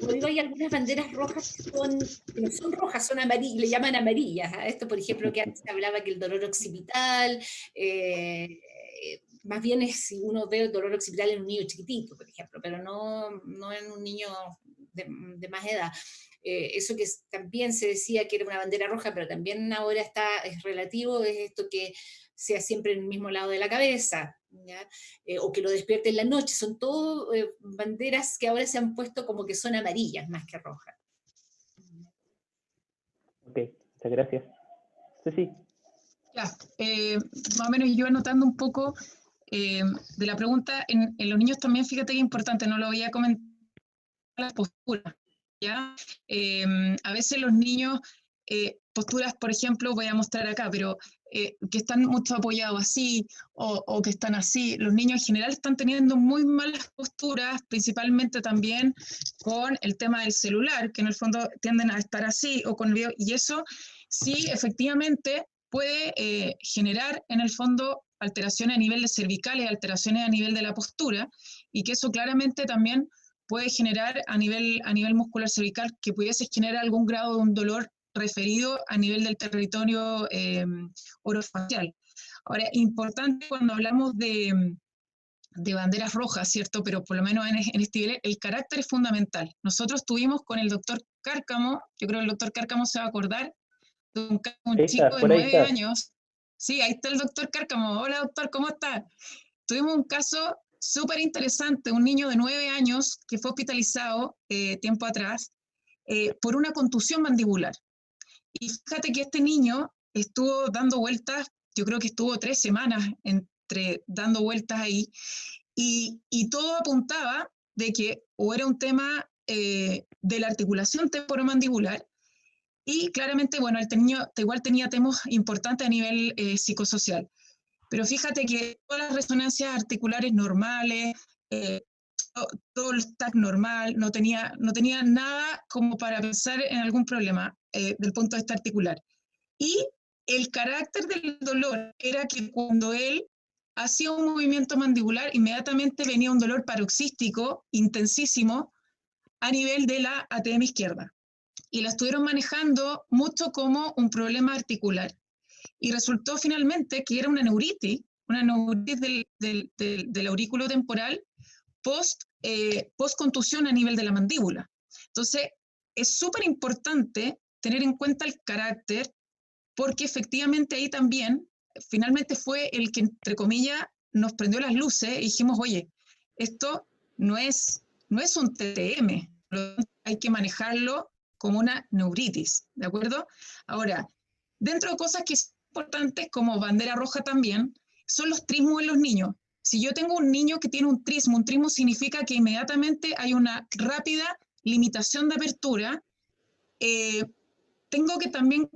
B: Como digo, hay algunas banderas rojas que no son rojas, son amarillas, le llaman amarillas. Esto, por ejemplo, que antes se hablaba que el dolor occipital, más bien es si uno ve el dolor occipital en un niño chiquitito, por ejemplo, pero no en un niño de más edad. Eso que también se decía que era una bandera roja, pero también ahora es relativo, es esto que sea siempre en el mismo lado de la cabeza, ¿ya? O que lo despierte en la noche, son todo banderas que ahora se han puesto como que son amarillas más que rojas.
A: Ok, muchas gracias. Sí.
C: Ya, más o menos yo anotando un poco de la pregunta, en los niños también, fíjate que es importante, no lo había comentado, la postura, ¿ya? A veces los niños, posturas, por ejemplo, voy a mostrar acá, pero que están mucho apoyados así, o que están así, los niños en general están teniendo muy malas posturas, principalmente también con el tema del celular, que en el fondo tienden a estar así, o con el video, y eso sí, efectivamente, puede generar en el fondo alteraciones a nivel de cervicales, alteraciones a nivel de la postura, y que eso claramente también puede generar a nivel muscular cervical que pudiese generar algún grado de un dolor referido a nivel del territorio orofacial. Ahora, importante cuando hablamos de banderas rojas, ¿cierto? Pero por lo menos en este nivel, el carácter es fundamental. Nosotros tuvimos con el doctor Cárcamo, yo creo que el doctor Cárcamo se va a acordar, un chico de 9 años. Sí, ahí está el doctor Cárcamo. Hola, doctor, ¿cómo está? Tuvimos un caso súper interesante, un niño de 9 años que fue hospitalizado tiempo atrás por una contusión mandibular. Y fíjate que este niño estuvo dando vueltas, yo creo que estuvo 3 semanas dando vueltas ahí, y todo apuntaba de que o era un tema de la articulación temporomandibular, y claramente, bueno, el niño igual tenía temas importantes a nivel psicosocial. Pero fíjate que todas las resonancias articulares normales, todo el TAC normal, no tenía nada como para pensar en algún problema del punto de vista articular. Y el carácter del dolor era que cuando él hacía un movimiento mandibular, inmediatamente venía un dolor paroxístico intensísimo a nivel de la ATM izquierda. Y la estuvieron manejando mucho como un problema articular. Y resultó finalmente que era una neuritis del aurículo temporal post contusión a nivel de la mandíbula. Entonces, es súper importante tener en cuenta el carácter, porque efectivamente ahí también, finalmente fue el que, entre comillas, nos prendió las luces y dijimos, oye, esto no es un TTM, hay que manejarlo como una neuritis, ¿de acuerdo? Ahora, dentro de cosas que son importantes, como bandera roja también, son los trismos en los niños. Si yo tengo un niño que tiene un trismo significa que inmediatamente hay una rápida limitación de apertura. Tengo que también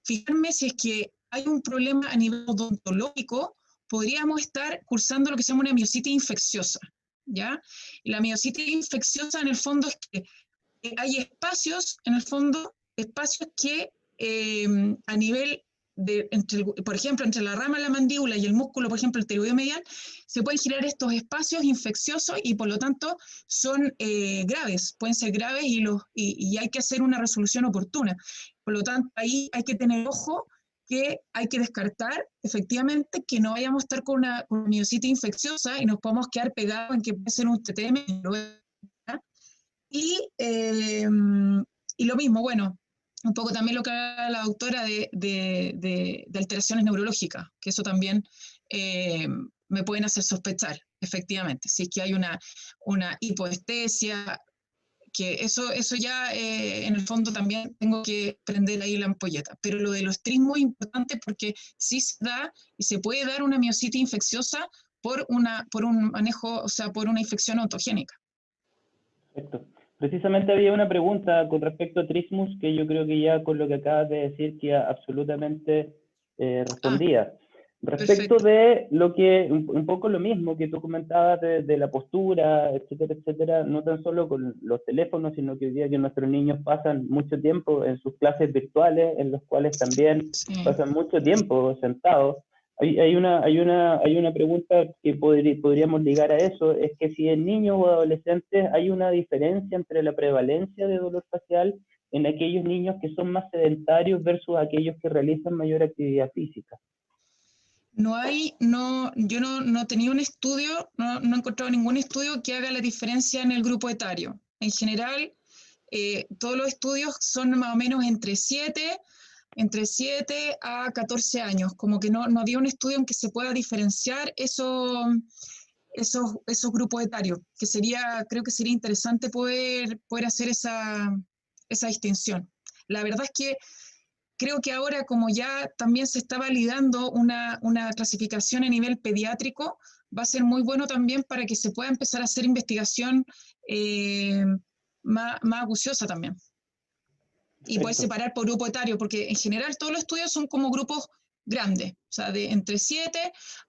C: fijarme si es que hay un problema a nivel odontológico, podríamos estar cursando lo que se llama una miositis infecciosa, ¿ya? Y la miositis infecciosa en el fondo es que hay espacios, en el fondo, espacios que a nivel por ejemplo, entre la rama de la mandíbula y el músculo, por ejemplo, el pteroideo medial, se pueden generar estos espacios infecciosos y por lo tanto son graves, pueden ser graves y hay que hacer una resolución oportuna. Por lo tanto, ahí hay que tener ojo que hay que descartar efectivamente que no vayamos a estar con una miositis infecciosa y nos podemos quedar pegados en que puede ser un TTM. Y lo mismo, bueno, un poco también lo que habla la doctora de alteraciones neurológicas, que eso también me pueden hacer sospechar, efectivamente, si es que hay una hipoestesia, que eso ya en el fondo también tengo que prender ahí la ampolleta. Pero lo de los trismos es importante porque sí se da y se puede dar una miositis infecciosa por un manejo, o sea, por una infección ontogénica.
A: Perfecto. Precisamente había una pregunta con respecto a trismus que yo creo que ya con lo que acabas de decir queda absolutamente respondida. Respecto
C: Perfecto.
A: de lo que, un poco lo mismo que tú comentabas de la postura, etcétera, etcétera, no tan solo con los teléfonos, sino que hoy día que nuestros niños pasan mucho tiempo en sus clases virtuales, en los cuales también
C: Sí.
A: pasan mucho tiempo sentados. Hay una pregunta que podríamos ligar a eso, es que si en niños o adolescentes hay una diferencia entre la prevalencia de dolor facial en aquellos niños que son más sedentarios versus aquellos que realizan mayor actividad física.
C: Yo no tenía un estudio, no he encontrado ningún estudio que haga la diferencia en el grupo etario. En general, todos los estudios son más o menos entre 7 a 14 años, como que no había un estudio en que se pueda diferenciar esos grupos etarios, que creo que sería interesante poder hacer esa distinción. La verdad es que creo que ahora, como ya también se está validando una clasificación a nivel pediátrico, va a ser muy bueno también para que se pueda empezar a hacer investigación más acuciosa también. Y puedes
A: Perfecto.
C: separar por grupo etario, porque en general todos los estudios son como grupos grandes, o sea, de entre 7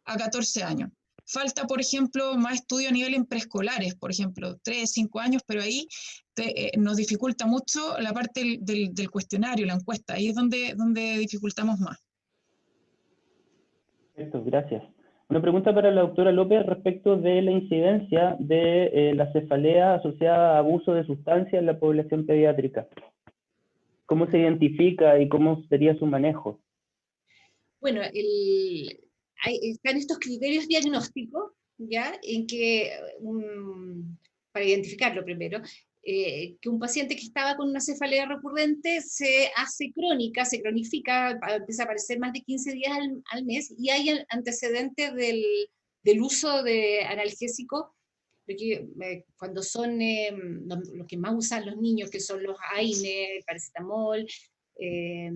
C: a 14 años. Falta, por ejemplo, más estudio a nivel en preescolares, por ejemplo, 3, 5 años, pero ahí nos dificulta mucho la parte del cuestionario, la encuesta, ahí es donde dificultamos más.
A: Perfecto, gracias. Una pregunta para la doctora López respecto de la incidencia de la cefalea asociada a abuso de sustancias en la población pediátrica. ¿Cómo se identifica y cómo sería su manejo?
B: Bueno, están estos criterios diagnósticos, ¿ya? En que, para identificarlo primero, que un paciente que estaba con una cefalea recurrente se hace crónica, se cronifica, empieza a aparecer más de 15 días al mes, y hay antecedentes del uso de analgésicos, cuando son los que más usan los niños, que son los AINE, el paracetamol, eh,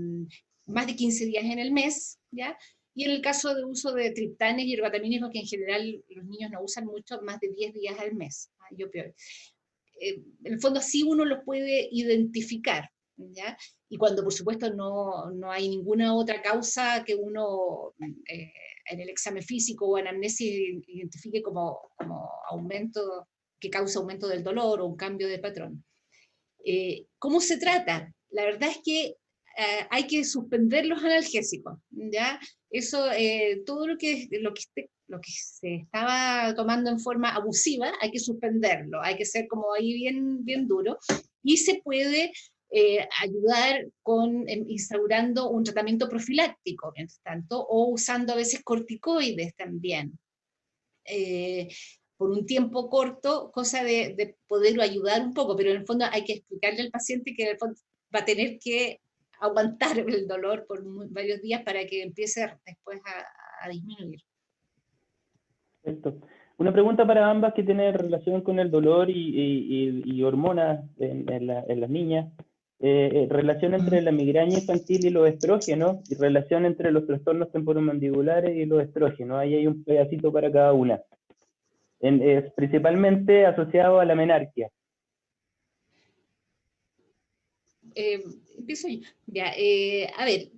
B: más de 15 días en el mes, ¿ya? Y en el caso de uso de triptanes y ergotamínicos, que en general los niños no usan mucho, más de 10 días al mes, y opioides. En el fondo así uno los puede identificar, ¿ya? Y cuando por supuesto no hay ninguna otra causa que uno en el examen físico o anamnesis identifique como aumento, que causa aumento del dolor o un cambio de patrón. ¿Cómo se trata? La verdad es que hay que suspender los analgésicos, ¿ya? Eso, todo lo que se estaba tomando en forma abusiva, hay que suspenderlo, hay que ser como ahí bien, bien duro, y se puede ayudar instaurando un tratamiento profiláctico, mientras tanto, o usando a veces corticoides también. Por un tiempo corto, cosa de poder ayudar un poco, pero en el fondo hay que explicarle al paciente que en el fondo va a tener que aguantar el dolor por varios días para que empiece después a disminuir.
A: Perfecto. Una pregunta para ambas que tiene relación con el dolor y hormonas en las niñas. Relación entre la migraña infantil y los estrógenos, y relación entre los trastornos temporomandibulares y los estrógenos. Ahí hay un pedacito para cada una. Es principalmente asociado a la menarquia.
B: Empiezo yo. Ya, a ver,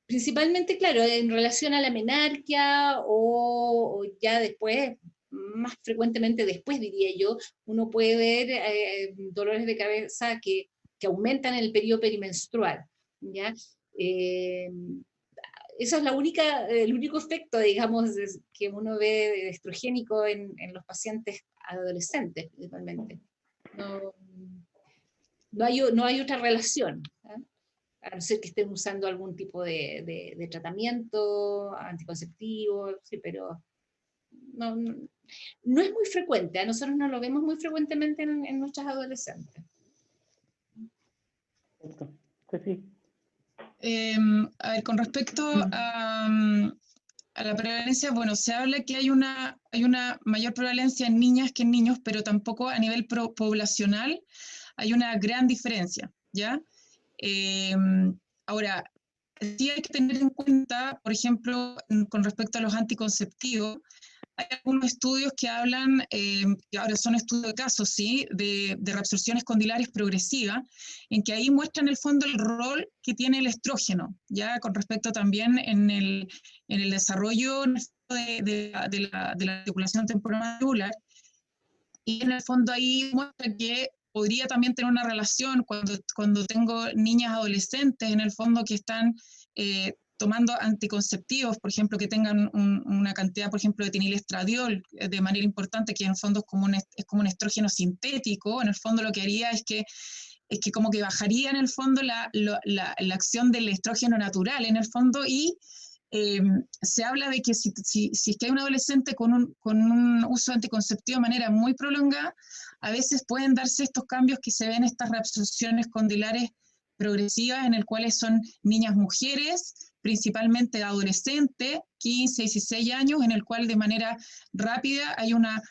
B: principalmente, claro, en relación a la menarquia o ya después, más frecuentemente después, diría yo, uno puede ver dolores de cabeza que aumentan en el periodo perimenstrual, ¿ya? Eso es el único efecto, digamos, que uno ve estrogénico en los pacientes adolescentes, principalmente. No, no hay otra relación, ¿eh? A no ser que estén usando algún tipo de tratamiento anticonceptivo, sí, pero no es muy frecuente. A nosotros no lo vemos muy frecuentemente en nuestras adolescentes.
A: Perfecto. Sí, sí.
C: A ver, con respecto a la prevalencia, bueno, se habla que hay una mayor prevalencia en niñas que en niños, pero tampoco a nivel poblacional hay una gran diferencia, ¿ya? Ahora, sí hay que tener en cuenta, por ejemplo, con respecto a los anticonceptivos, hay algunos estudios que hablan, que ahora son estudios de casos, ¿sí? De reabsorciones condilares progresivas, en que ahí muestran en el fondo el rol que tiene el estrógeno, ya con respecto también en el desarrollo de la articulación temporomandibular, y en el fondo ahí muestra que podría también tener una relación cuando tengo niñas adolescentes, en el fondo que están tomando anticonceptivos, por ejemplo, que tengan una cantidad, por ejemplo, de etinilestradiol de manera importante, que en el fondo es como un estrógeno sintético. En el fondo lo que haría es que como que bajaría en el fondo la acción del estrógeno natural, en el fondo, y se habla de que si es que hay un adolescente con un uso anticonceptivo de manera muy prolongada, a veces pueden darse estos cambios que se ven, estas reabsorciones condilares progresivas, en el cuales son niñas mujeres, principalmente adolescentes, 15, 16 años, en el cual de manera rápida hay una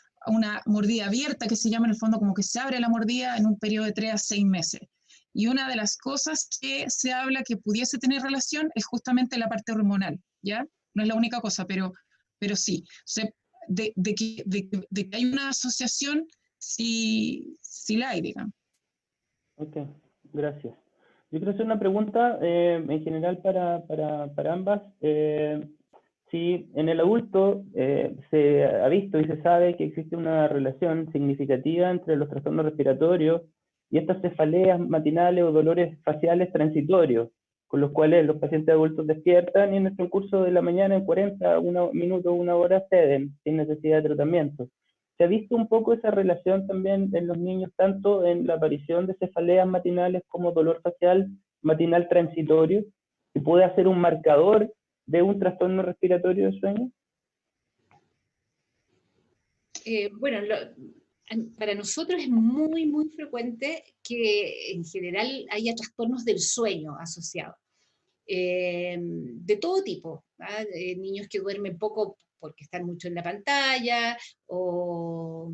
C: mordida abierta, que se llama en el fondo como que se abre la mordida en un periodo de 3 a 6 meses. Y una de las cosas que se habla que pudiese tener relación es justamente la parte hormonal, ¿ya? No es la única cosa, pero sí. O sea, de que hay una asociación, sí la hay, digamos.
A: Ok, gracias. Yo quiero hacer una pregunta en general para ambas. Si en el adulto se ha visto y se sabe que existe una relación significativa entre los trastornos respiratorios y estas cefaleas matinales o dolores faciales transitorios, con los cuales los pacientes adultos despiertan y en el transcurso de la mañana en 40 minutos, 1 hora ceden sin necesidad de tratamiento. ¿Se ha visto un poco esa relación también en los niños, tanto en la aparición de cefaleas matinales como dolor facial matinal transitorio, que puede ser un marcador de un trastorno respiratorio de sueño?
B: Bueno, para nosotros es muy, muy frecuente que en general haya trastornos del sueño asociados. De todo tipo, niños que duermen poco porque están mucho en la pantalla, o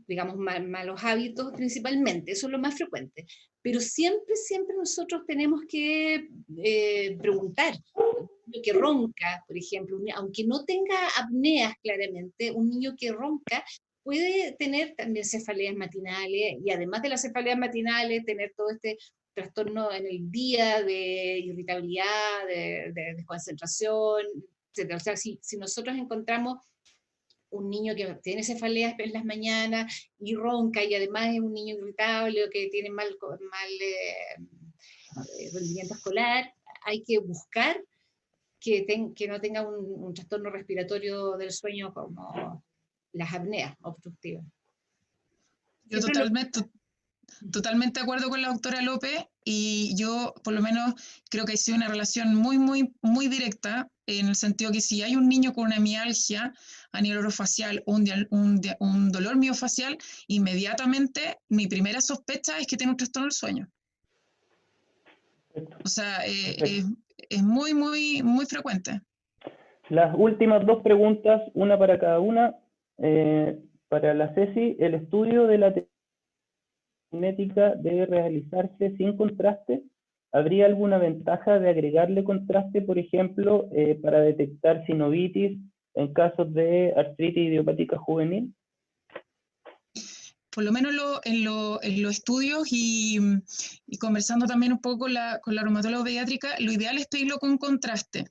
B: digamos malos hábitos principalmente, eso es lo más frecuente. Pero siempre, siempre nosotros tenemos que preguntar. Un niño que ronca, por ejemplo, aunque no tenga apneas claramente, un niño que ronca puede tener también cefaleas matinales, y además de las cefaleas matinales, tener todo este trastorno en el día de irritabilidad, de desconcentración, etc. O sea, si nosotros encontramos un niño que tiene cefaleas en las mañanas y ronca, y además es un niño irritable o que tiene mal rendimiento escolar, hay que buscar que no tenga un trastorno respiratorio del sueño como las apneas obstructivas.
C: Yo totalmente de acuerdo con la doctora López, y yo por lo menos creo que ha sido una relación muy, muy, muy directa, en el sentido que si hay un niño con una mialgia a nivel orofacial o un dolor miofacial, inmediatamente mi primera sospecha es que tiene un trastorno del sueño. O sea, es muy, muy, muy frecuente.
A: Las últimas 2 preguntas, una para cada una. Para la Ceci, ¿el estudio de la cinética debe realizarse sin contraste? ¿Habría alguna ventaja de agregarle contraste, por ejemplo, para detectar sinovitis en casos de artritis idiopática juvenil?
C: Por lo menos en los estudios y conversando también un poco con la reumatóloga pediátrica, lo ideal es pedirlo con contraste.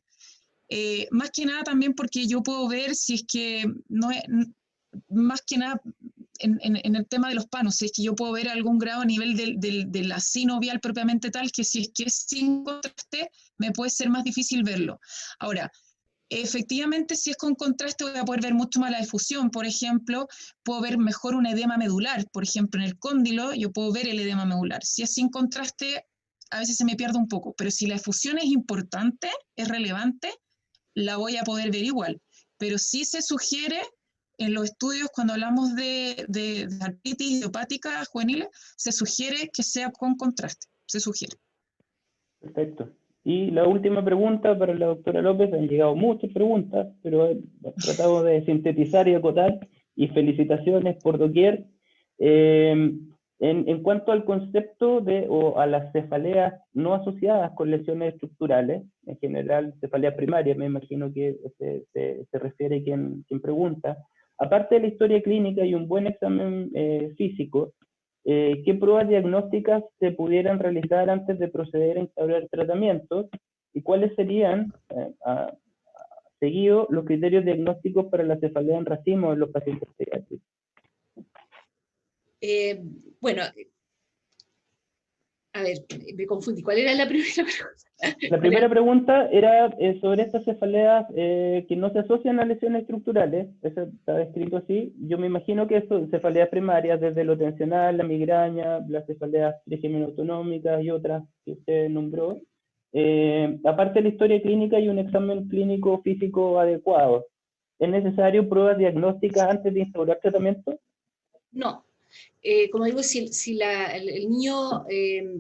C: Más que nada también porque yo puedo ver si es que no es, más que nada en el tema de los panos, si es que yo puedo ver algún grado a nivel de la sinovial propiamente tal, que si es que es sin contraste, me puede ser más difícil verlo. Ahora, efectivamente, si es con contraste voy a poder ver mucho más la difusión. Por ejemplo, puedo ver mejor un edema medular. Por ejemplo, en el cóndilo yo puedo ver el edema medular. Si es sin contraste, a veces se me pierde un poco, pero si la difusión es importante, es relevante, la voy a poder ver igual. Pero sí se sugiere en los estudios, cuando hablamos de artritis idiopática juveniles, se sugiere que sea con contraste, se sugiere.
A: Perfecto. Y la última pregunta para la doctora López. Han llegado muchas preguntas, pero he tratado de sintetizar y acotar, y felicitaciones por doquier. En cuanto al concepto o a las cefaleas no asociadas con lesiones estructurales, en general cefalea primaria, me imagino que se refiere quien pregunta, aparte de la historia clínica y un buen examen físico, ¿qué pruebas diagnósticas se pudieran realizar antes de proceder a instaurar tratamientos? ¿Y cuáles serían, seguido, los criterios diagnósticos para la cefalea en racimo en los pacientes pediátricos?
B: Bueno, a ver, me confundí. ¿Cuál era la primera pregunta?
A: La primera pregunta era sobre estas cefaleas que no se asocian a lesiones estructurales. Eso está descrito así. Yo me imagino que son cefaleas primarias, desde lo tensional, la migraña, las cefaleas trigémino autonómicas y otras que usted nombró. Aparte de la historia clínica y un examen clínico físico adecuado. ¿Es necesario pruebas diagnósticas antes de instaurar tratamiento?
B: No. Como digo, si el niño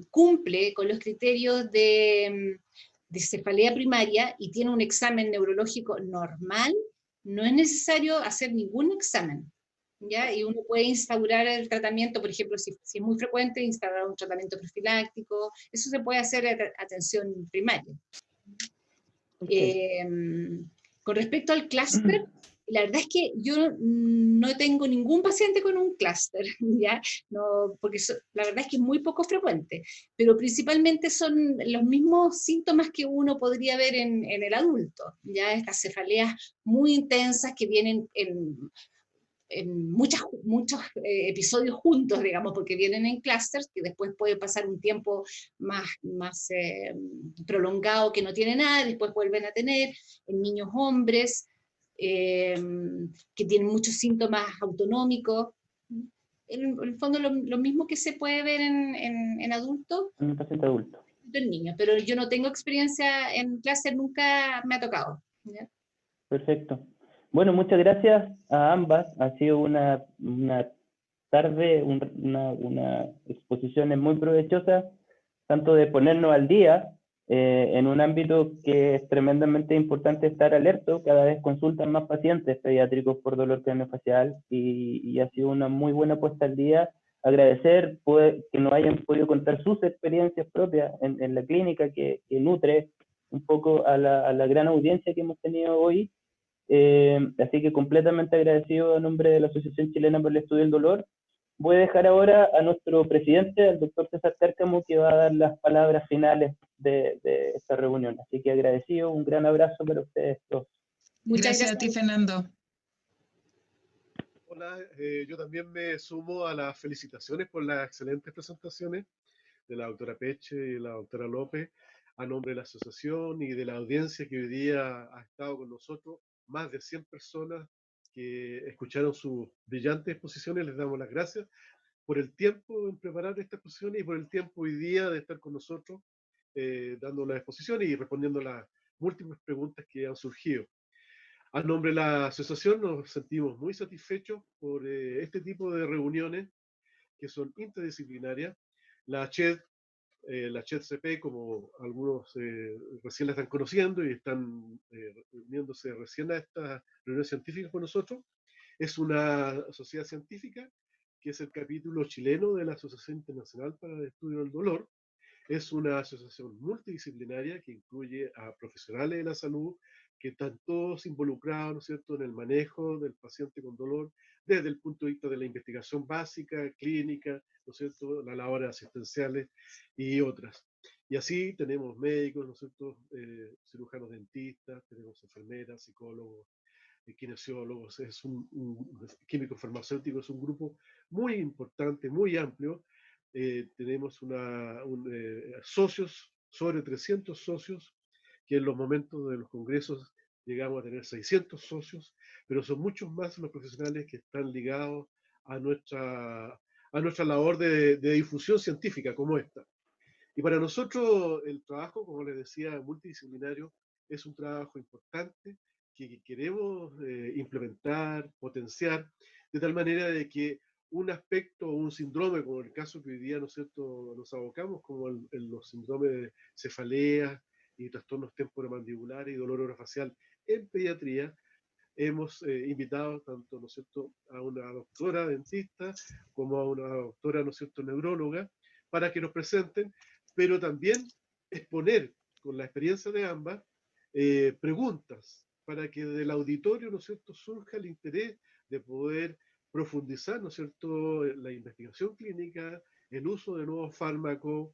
B: cumple con los criterios de cefalea primaria y tiene un examen neurológico normal, no es necesario hacer ningún examen, ¿ya? Y uno puede instaurar el tratamiento, por ejemplo, si es muy frecuente, instaurar un tratamiento profiláctico, eso se puede hacer a atención primaria.
A: Okay.
B: Con respecto al clúster, la verdad es que yo no tengo ningún paciente con un clúster, ¿ya? No, porque la verdad es que es muy poco frecuente, pero principalmente son los mismos síntomas que uno podría ver en el adulto, ¿ya? Estas cefaleas muy intensas que vienen en muchos episodios juntos, digamos, porque vienen en clústeres, que después puede pasar un tiempo más prolongado que no tiene nada, y después vuelven a tener, en niños hombres, que tienen muchos síntomas autonómicos. En el fondo, lo mismo que se puede ver en adultos,
A: En un paciente adulto.
B: en niños, pero yo no tengo experiencia en clúster, nunca me ha tocado, ¿ya?
A: Perfecto. Bueno, muchas gracias a ambas. Ha sido una tarde, una exposición muy provechosa, tanto de ponernos al día en un ámbito que es tremendamente importante estar alerta. Cada vez consultan más pacientes pediátricos por dolor craneofacial y ha sido una muy buena puesta al día. Agradecer que nos hayan podido contar sus experiencias propias en la clínica que nutre un poco a la gran audiencia que hemos tenido hoy. Así que completamente agradecido a nombre de la Asociación Chilena por el Estudio del Dolor. Voy a dejar ahora a nuestro presidente, al doctor César Cárcamo, que va a dar las palabras finales de esta reunión. Así que agradecido, un gran abrazo para ustedes todos.
B: Muchas
C: Gracias a ti, Fernando.
D: Hola, yo también me sumo a las felicitaciones por las excelentes presentaciones de la doctora Peche y la doctora López, a nombre de la asociación y de la audiencia que hoy día ha estado con nosotros, más de 100 personas que escucharon sus brillantes exposiciones. Les damos las gracias por el tiempo en preparar esta exposición y por el tiempo hoy día de estar con nosotros dando la exposición y respondiendo las múltiples preguntas que han surgido. A nombre de la asociación nos sentimos muy satisfechos por este tipo de reuniones que son interdisciplinarias. La CHED-CP, como algunos recién la están conociendo y están reuniéndose recién a estas reuniones científicas con nosotros, es una sociedad científica que es el capítulo chileno de la Asociación Internacional para el Estudio del Dolor. Es una asociación multidisciplinaria que incluye a profesionales de la salud que están todos involucrados, ¿no es cierto?, en el manejo del paciente con dolor, desde el punto de vista de la investigación básica, clínica, ¿no es cierto?, las labores asistenciales y otras. Y así tenemos médicos, ¿no es cierto?, cirujanos dentistas, tenemos enfermeras, psicólogos, kinesiólogos, es un químico farmacéutico, es un grupo muy importante, muy amplio. Tenemos socios, sobre 300 socios, que en los momentos de los congresos llegamos a tener 600 socios, pero son muchos más los profesionales que están ligados a nuestra labor de difusión científica como esta. Y para nosotros el trabajo, como les decía, multidisciplinario, es un trabajo importante que queremos implementar, potenciar, de tal manera de que un aspecto o un síndrome, como el caso que hoy día, ¿no es cierto?, nos abocamos, como los síndromes de cefalea y trastornos temporomandibulares y dolor orofacial en pediatría, hemos invitado tanto, ¿no es cierto?, a una doctora dentista como a una doctora, ¿no es cierto?, neuróloga, para que nos presenten, pero también exponer con la experiencia de ambas preguntas para que del auditorio, ¿no es cierto?, surja el interés de poder profundizar, ¿no es cierto?, la investigación clínica, el uso de nuevos fármacos,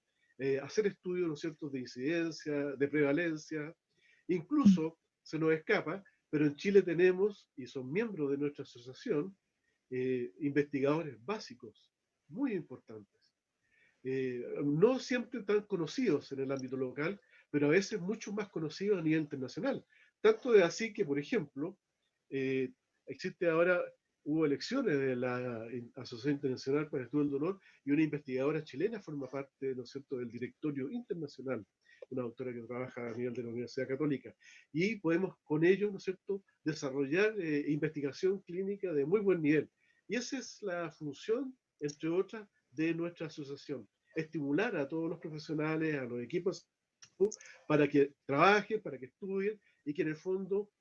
D: hacer estudios, ¿no es cierto?, de incidencia, de prevalencia. Incluso se nos escapa, pero en Chile tenemos, y son miembros de nuestra asociación, investigadores básicos, muy importantes. No siempre tan conocidos en el ámbito local, pero a veces mucho más conocidos a nivel internacional. Tanto de así que, por ejemplo, existe ahora, hubo elecciones de la Asociación Internacional para el Estudio del Dolor y una investigadora chilena forma parte, ¿no es cierto?, del directorio internacional, una doctora que trabaja a nivel de la Universidad Católica. Y podemos con ello, ¿no es cierto?, desarrollar investigación clínica de muy buen nivel. Y esa es la función, entre otras, de nuestra asociación, estimular a todos los profesionales, a los equipos, para que trabajen, para que estudien y que en el fondo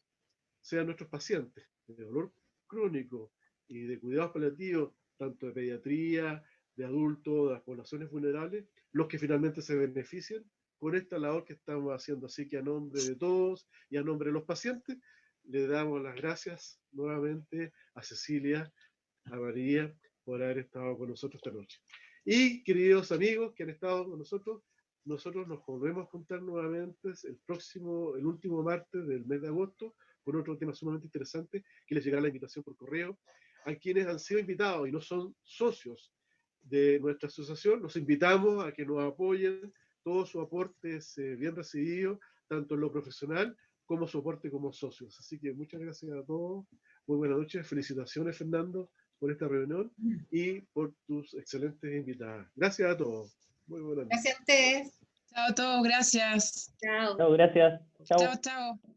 D: sean nuestros pacientes de dolor crónico y de cuidados paliativos, tanto de pediatría, de adultos, de las poblaciones vulnerables, los que finalmente se beneficien con esta labor que estamos haciendo. Así que a nombre de todos y a nombre de los pacientes, le damos las gracias nuevamente a Cecilia, a María, por haber estado con nosotros esta noche. Y queridos amigos que han estado con nosotros nos volvemos a juntar nuevamente el último martes del mes de agosto, con otro tema sumamente interesante, que les llegará la invitación por correo. A quienes han sido invitados y no son socios de nuestra asociación, los invitamos a que nos apoyen. Todo su aporte es bien recibido, tanto en lo profesional como su aporte como socios. Así que muchas gracias a todos. Muy buenas noches. Felicitaciones, Fernando, por esta reunión y por tus excelentes invitadas. Gracias a todos. Muy buenas noches.
E: Gracias a ustedes.
C: Chao a todos, gracias.
E: Chao.
A: Chao, gracias. Chao.
C: Chao, chao.